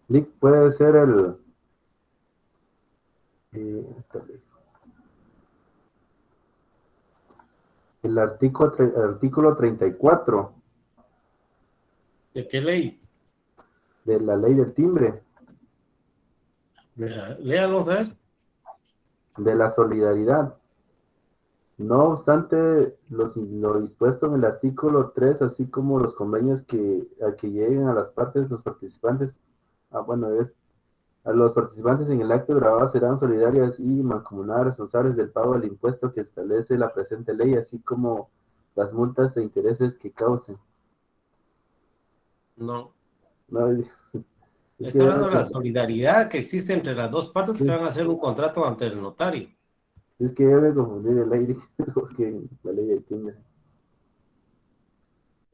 Lick, puede ser el artículo 34 ¿De qué ley? de la ley del timbre, Léalo, ver. de la solidaridad. No obstante, lo dispuesto en el artículo 3, así como los convenios a que lleguen a las partes, los participantes, a los participantes en el acto grabado serán solidarias y mancomunadas responsables del pago del impuesto que establece la presente ley, así como las multas e intereses que causen. No. No, Está hablando de la solidaridad que existe entre las dos partes que van a hacer un contrato ante el notario. Es que yo me confundí de ley, porque la ley del timbre.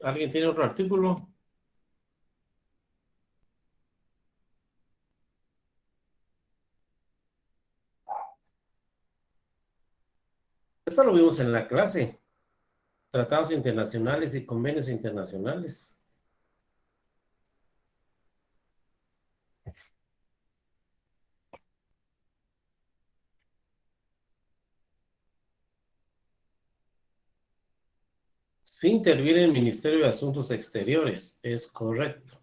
¿Alguien tiene otro artículo? Eso lo vimos en la clase. Tratados internacionales y convenios internacionales. Sí interviene el Ministerio de Asuntos Exteriores, es correcto.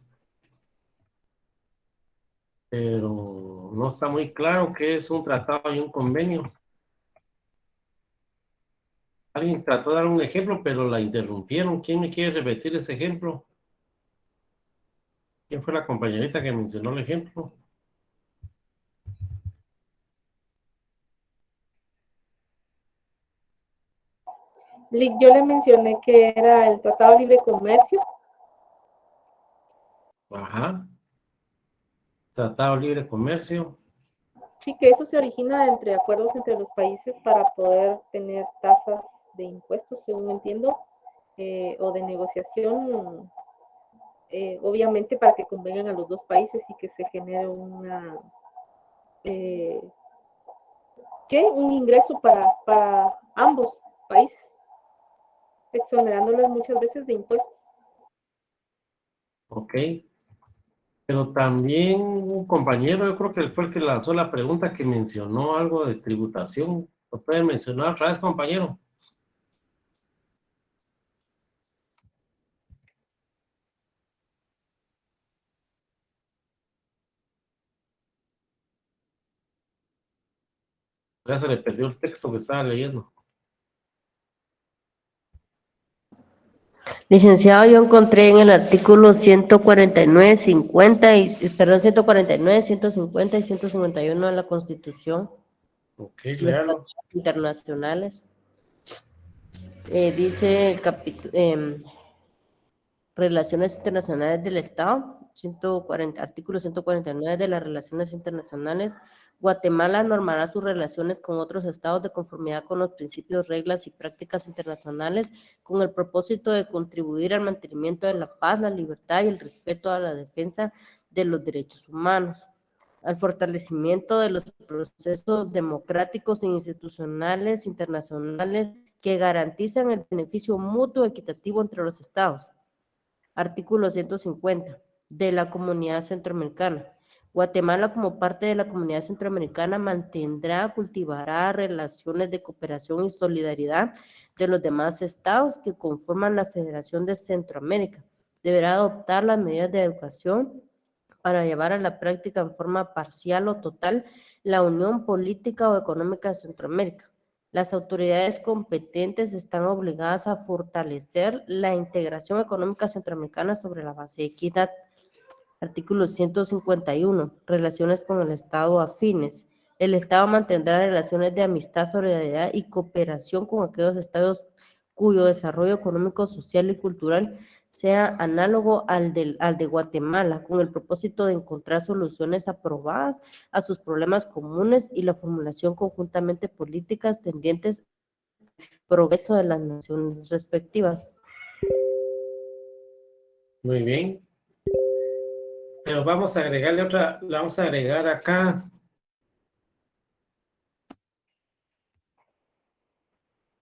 Pero no está muy claro qué es un tratado y un convenio. Alguien trató de dar un ejemplo, pero la interrumpieron. ¿Quién me quiere repetir ese ejemplo? ¿Quién fue la compañerita que mencionó el ejemplo? Lick, yo le mencioné que era el Tratado de Libre Comercio. Ajá. Tratado de Libre Comercio. Sí, que eso se origina entre acuerdos entre los países para poder tener tasas de impuestos, según entiendo, o de negociación, obviamente para que convengan a los dos países y que se genere una, un ingreso para ambos países, exonerándolos muchas veces de impuestos. Ok. Pero también un compañero, yo creo que fue el que lanzó la pregunta, que mencionó algo de tributación. ¿Lo puede mencionar otra vez, compañero? Ya se le perdió el texto que estaba leyendo. Licenciado, yo encontré en el artículo 149, 50 149, 150 y 151 de la Constitución. Ok, Los léalo. tratados internacionales. Dice el capítulo Relaciones Internacionales del Estado, artículo 149 de las Relaciones Internacionales. Guatemala normará sus relaciones con otros estados de conformidad con los principios, reglas y prácticas internacionales con el propósito de contribuir al mantenimiento de la paz, la libertad y el respeto a la defensa de los derechos humanos, al fortalecimiento de los procesos democráticos e institucionales internacionales que garantizan el beneficio mutuo equitativo entre los estados. Artículo 150 de la Comunidad Centroamericana. Guatemala, como parte de la Comunidad Centroamericana, mantendrá, cultivará relaciones de cooperación y solidaridad de los demás estados que conforman la Federación de Centroamérica. Deberá adoptar las medidas de educación para llevar a la práctica en forma parcial o total la unión política o económica de Centroamérica. Las autoridades competentes están obligadas a fortalecer la integración económica centroamericana sobre la base de equidad. Artículo 151. Relaciones con el Estado afines. El Estado mantendrá relaciones de amistad, solidaridad y cooperación con aquellos estados cuyo desarrollo económico, social y cultural sea análogo al de Guatemala, con el propósito de encontrar soluciones aprobadas a sus problemas comunes y la formulación conjuntamente políticas tendientes al progreso de las naciones respectivas. Muy bien. Pero vamos a agregarle otra, la vamos a agregar acá.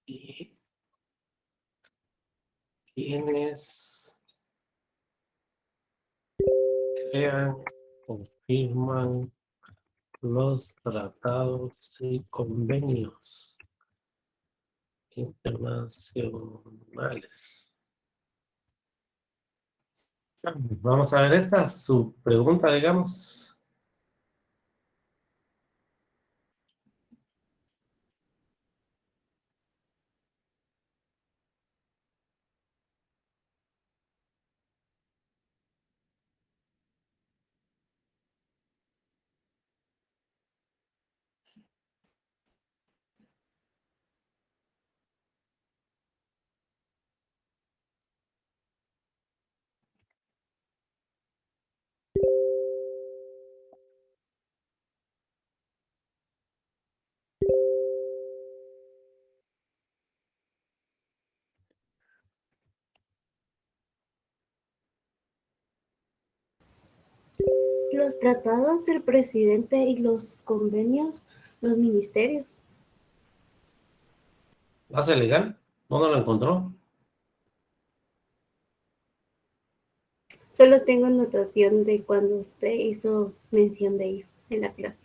Y quienes crean, confirman los tratados y convenios internacionales. Vamos a ver esta, su pregunta, digamos. Los tratados del presidente y los convenios, los ministerios. ¿Base legal? ¿Dónde lo encontró? Solo tengo anotación de cuando usted hizo mención de ello en la clase.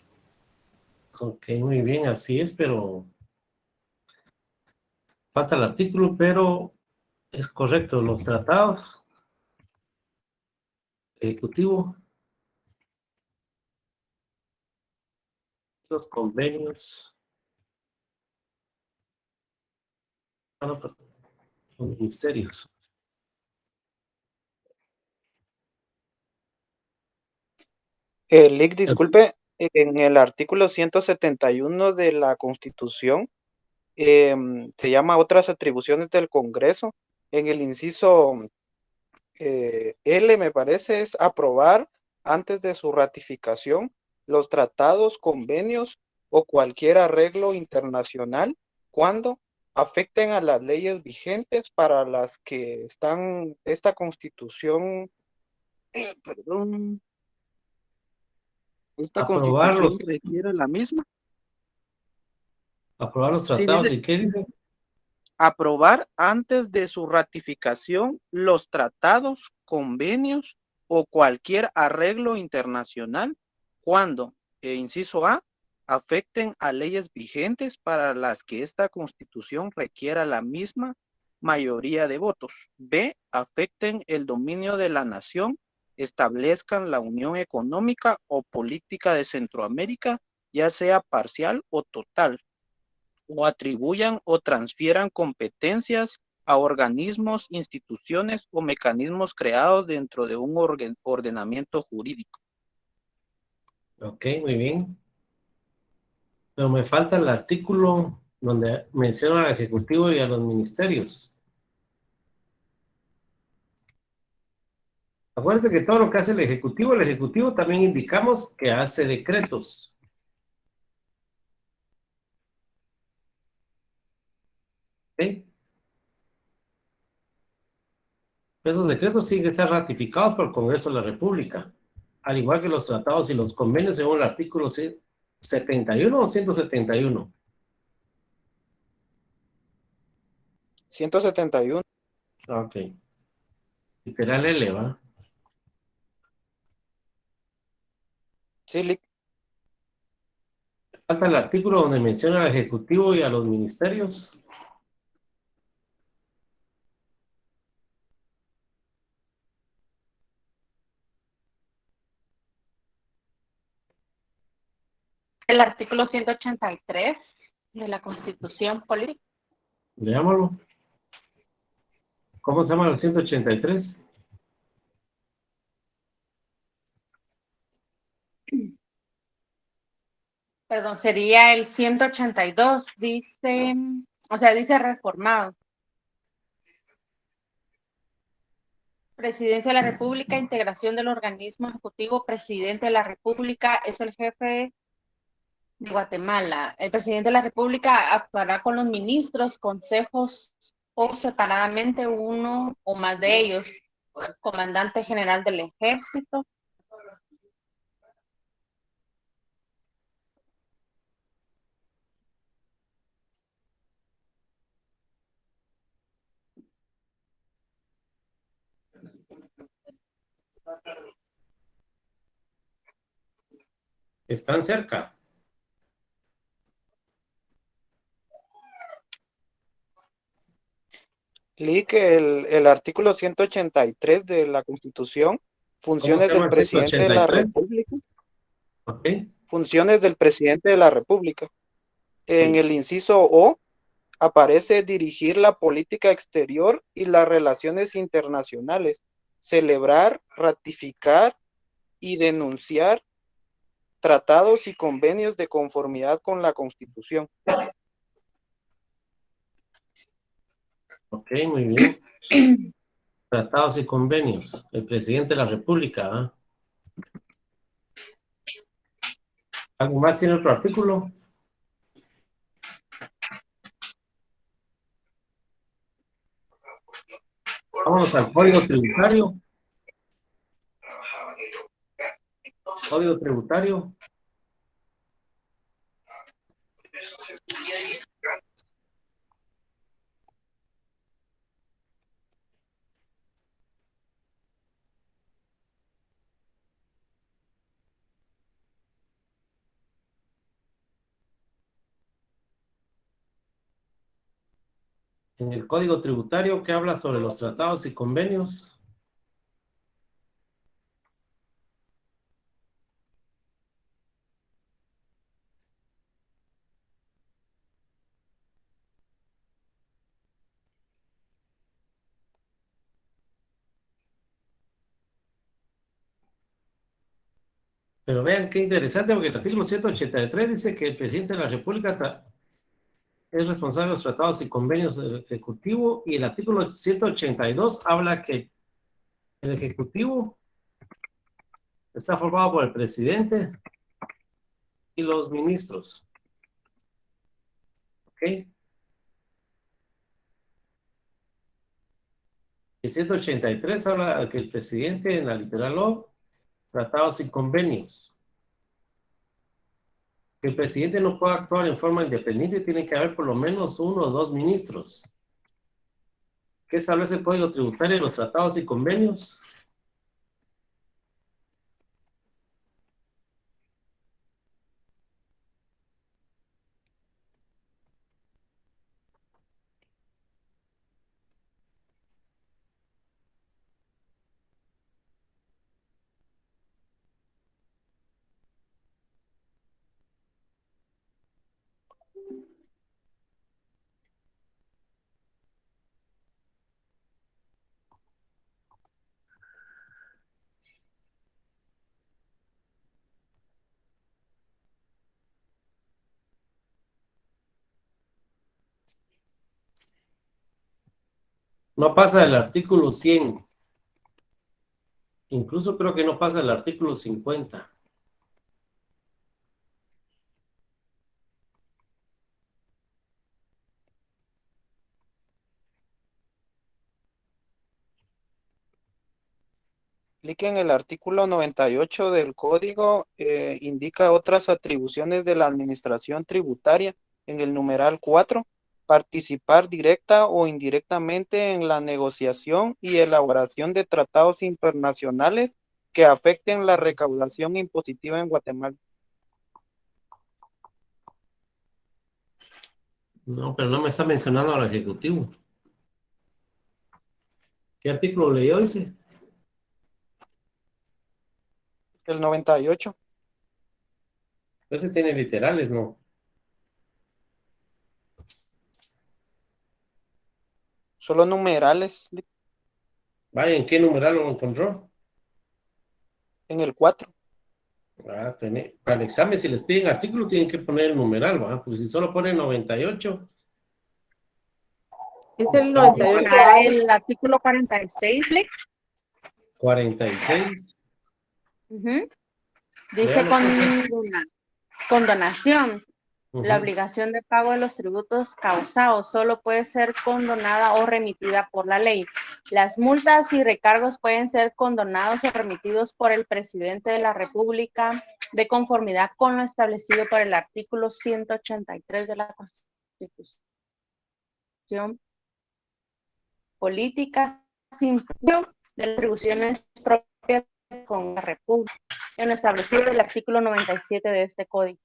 Ok, muy bien, así es, pero falta el artículo, pero es correcto. Los tratados ejecutivo, los convenios, los ministerios. Lick, disculpe, en el artículo 171 de la Constitución se llama otras atribuciones del Congreso. En el inciso L, me parece, es aprobar, antes de su ratificación los tratados, convenios o cualquier arreglo internacional cuando afecten a las leyes vigentes para las que están esta constitución, perdón, esta Aprobar constitución los, requiere la misma. aprobar los Sí, tratados, dice ¿y qué dice? aprobar antes de su ratificación los tratados, convenios o cualquier arreglo internacional cuando, inciso A, afecten a leyes vigentes para las que esta constitución requiera la misma mayoría de votos. B, afecten el dominio de la nación, establezcan la unión económica o política de Centroamérica, ya sea parcial o total, o atribuyan o transfieran competencias a organismos, instituciones o mecanismos creados dentro de un ordenamiento jurídico. Ok, muy bien. Pero me falta el artículo donde menciona al Ejecutivo y a los ministerios. Acuérdense que todo lo que hace el Ejecutivo también indicamos que hace decretos. ¿Sí? Esos decretos tienen que estar ratificados por el Congreso de la República, al igual que los tratados y los convenios según el artículo 71 o 171. 171. Ok. Literal L, ¿va? Sí, Lick. Falta el artículo donde menciona al Ejecutivo y a los ministerios. El artículo 183 de la Constitución Política. Leámoslo. ¿Cómo se llama el 183? Perdón, sería el 182, dice, o sea, dice reformado. Presidencia de la República, integración del organismo ejecutivo, presidente de la República es el jefe de Guatemala. El presidente de la República actuará con los ministros, consejos o separadamente uno o más de ellos. Comandante general del ejército. Están cerca. Lick, el artículo 183 de la Constitución, ¿Cómo se funciones llama del el presidente de la 183? República. Ok. Funciones del presidente de la República. En Sí. el inciso O aparece dirigir la política exterior y las relaciones internacionales, celebrar, ratificar y denunciar tratados y convenios de conformidad con la Constitución. Ok, muy bien. Tratados y convenios. El presidente de la República. ¿Ah? ¿Algo más tiene otro artículo? Vámonos al Código Tributario. Código Tributario. En el Código Tributario que habla sobre los tratados y convenios. Pero vean qué interesante, porque el artículo 183 dice que el presidente de la República es responsable de los tratados y convenios del Ejecutivo, y el artículo 182 habla que el Ejecutivo Está formado por el presidente y los ministros. ¿Ok? El 183 habla de que el presidente en la literal O, tratados y convenios. Que el presidente no pueda actuar en forma independiente, tiene que haber por lo menos 1 o 2 ministros. ¿Qué establece el Código Tributario de los tratados y convenios? No pasa del artículo 100. Incluso creo que no pasa del artículo 50. Clic en el artículo 98 del código, indica otras atribuciones de la administración tributaria en el numeral 4, participar directa o indirectamente en la negociación y elaboración de tratados internacionales que afecten la recaudación impositiva en Guatemala. No, pero no me está mencionando al Ejecutivo. ¿Qué artículo leyó ese? El 98. Ese tiene literales, ¿no? Solo numerales. Vaya, ¿en qué numeral lo encontró? En el 4. Para el examen, si les piden artículo, tienen que poner el numeral, ¿va? Porque si solo ponen 98. Es el está 98. El artículo 46, Lick. 46. Ujú. Dice Léalo, con por condonación. favor. La Ujú. obligación de pago de los tributos causados solo puede ser condonada o remitida por la ley. Las multas y recargos pueden ser condonados o remitidos por el presidente de la República de conformidad con lo establecido por el artículo 183 de la Constitución Política sin perjuicio de las atribuciones propias con la República, en lo establecido del artículo 97 de este código.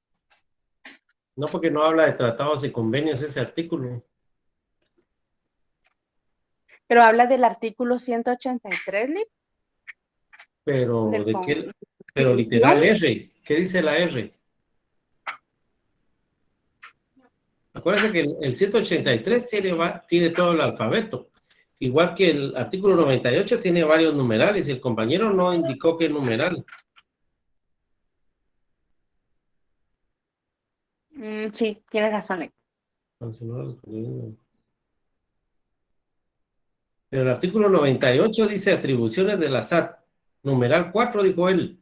No, porque no habla de tratados y convenios ese artículo. Pero habla del artículo 183, Lip, Pero, de ¿de qué? Pero literal R. ¿Qué dice la R? Acuérdense que el 183 tiene todo el alfabeto. Igual que el artículo 98 tiene varios numerales y el compañero no indicó qué numeral. Sí, tienes razón, Lip. Pero el artículo 98 dice atribuciones de la SAT. Numeral 4, dijo él.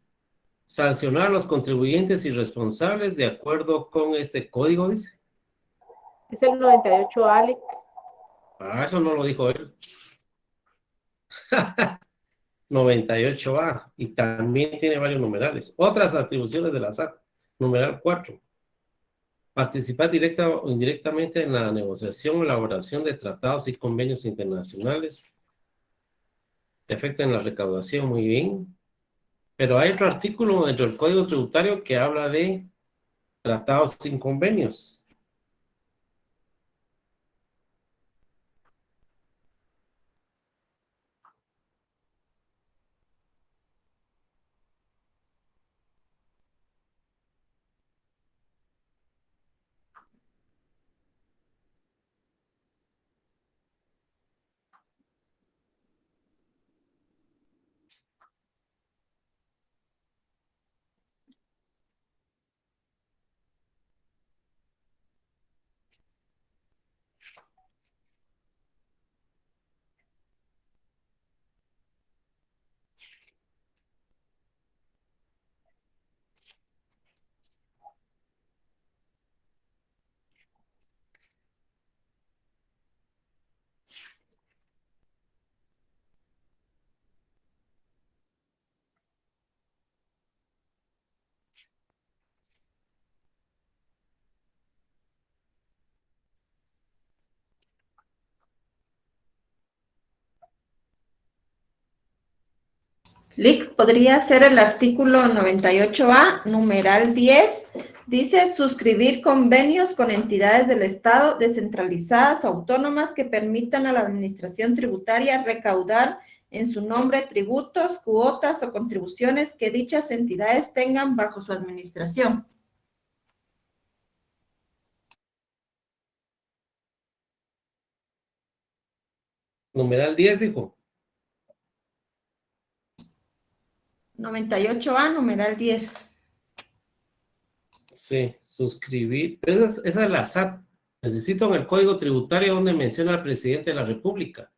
Sancionar a los contribuyentes irresponsables de acuerdo con este código, dice. Es el 98, Alex. Ah, eso no lo dijo él. 98A. Y también tiene varios numerales. Otras atribuciones de la SAT. Numeral 4. Participar directa o indirectamente en la negociación o elaboración de tratados y convenios internacionales que afecten la recaudación. Muy bien. Pero hay otro artículo dentro del Código Tributario que habla de tratados sin convenios. Lic, podría ser el artículo 98A, numeral 10. Dice suscribir convenios con entidades del Estado descentralizadas, autónomas, que permitan a la administración tributaria recaudar en su nombre tributos, cuotas o contribuciones que dichas entidades tengan bajo su administración. Numeral 10, dijo. 98A, numeral 10. Sí, suscribir. Pero esa es la SAT. Necesito en el Código Tributario donde menciona al presidente de la República.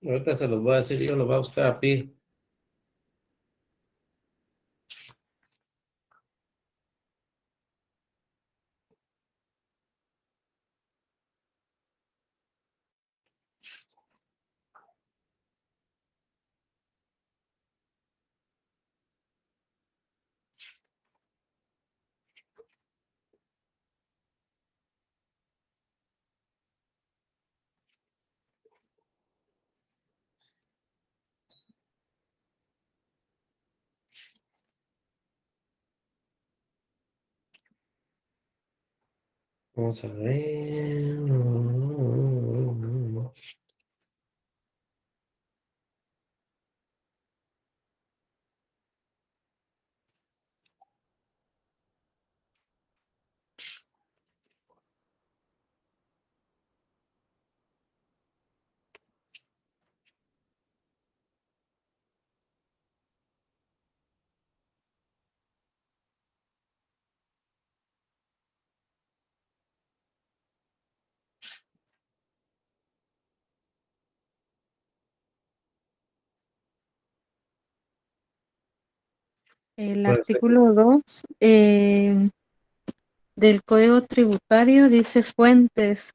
Ahorita se los voy a decir, yo los voy a buscar a pie. Vamos a ver. El artículo 2 del Código Tributario dice fuentes.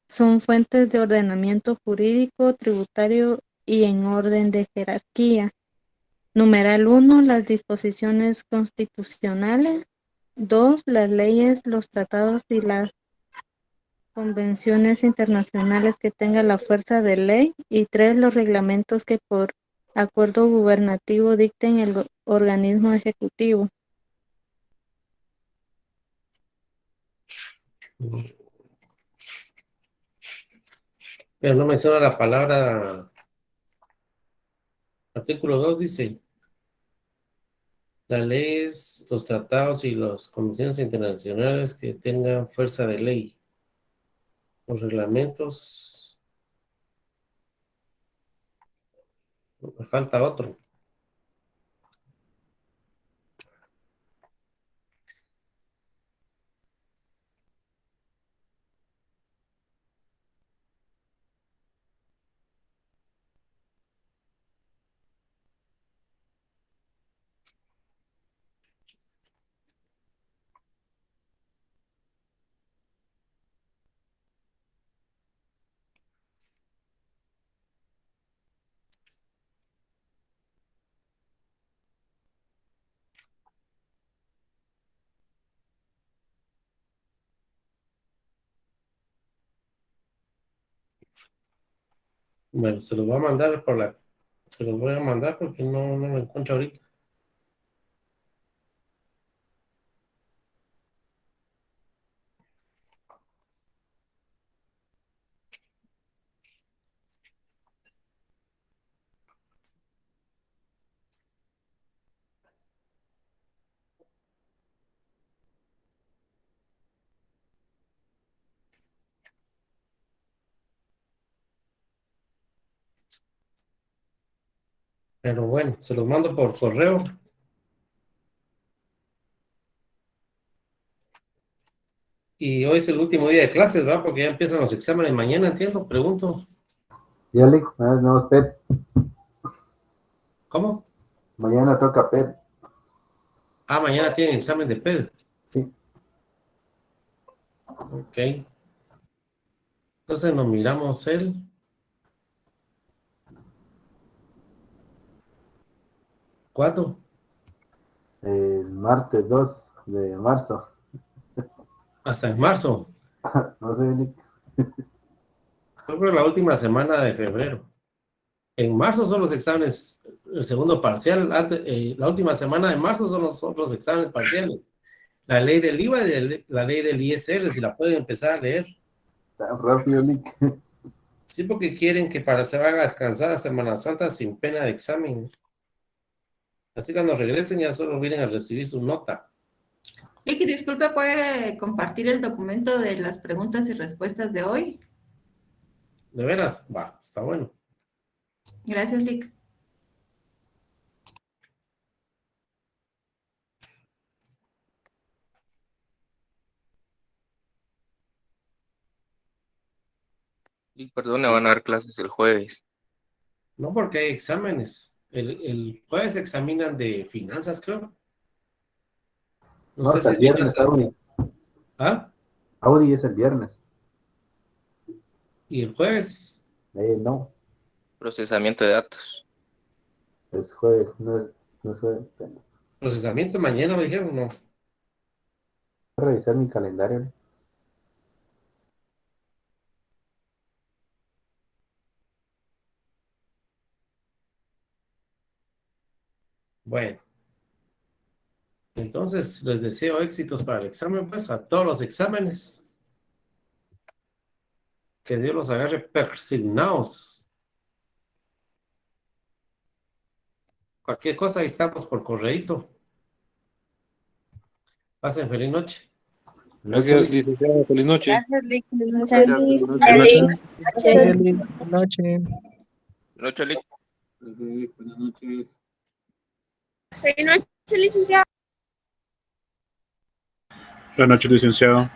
Son fuentes de ordenamiento jurídico, tributario y en orden de jerarquía. Numeral 1, las disposiciones constitucionales. 2, las leyes, los tratados y las convenciones internacionales que tengan la fuerza de ley. Y 3, los reglamentos que por acuerdo gubernativo dicten el organismo ejecutivo. Pero no menciona la palabra. Artículo 2 dice: las leyes, los tratados y las convenciones internacionales que tengan fuerza de ley. Los reglamentos. Me falta otro. Bueno, se los voy a mandar se los voy a mandar porque no lo encuentro ahorita. Pero bueno, se los mando por correo. Y hoy es el último día de clases, ¿verdad? Porque ya empiezan los exámenes mañana, entiendo, pregunto. Ya le no, PET. ¿Cómo? Mañana toca PET. Ah, mañana tienen examen de PED. Sí. Ok. Entonces nos miramos ¿cuándo? El martes 2 de marzo. Hasta en marzo. No sé, Nick. Fue por la última semana de febrero. En marzo son los exámenes, el segundo parcial, la última semana de marzo son los otros exámenes parciales. La ley del IVA y la ley del ISR, si la pueden empezar a leer. Tan rápido, Nick. Sí, porque quieren que se van a descansar a Semana Santa sin pena de examen. Así cuando regresen ya solo vienen a recibir su nota. Lick, disculpe, ¿puede compartir el documento de las preguntas y respuestas de hoy? ¿De veras? Va, está bueno. Gracias, Lick. Y perdón, van a dar clases el jueves. No, porque hay exámenes. El jueves examinan de finanzas, creo. No, hasta el viernes, Audi. ¿Ah? Audi es el viernes. ¿Y el jueves? No. Procesamiento de datos. Es jueves, no es jueves. ¿Procesamiento mañana me dijeron? No. Voy a revisar mi calendario. Bueno. Entonces, les deseo éxitos para el examen, pues, a todos los exámenes. Que Dios los agarre persignados. Cualquier cosa, ahí estamos por correíto. Pasen feliz noche. Gracias, licenciado. Feliz noche. Gracias, Lick. Buenas noches, Lick. Buenas noches. Buenas noches, licenciado. Buenas noches, licenciado.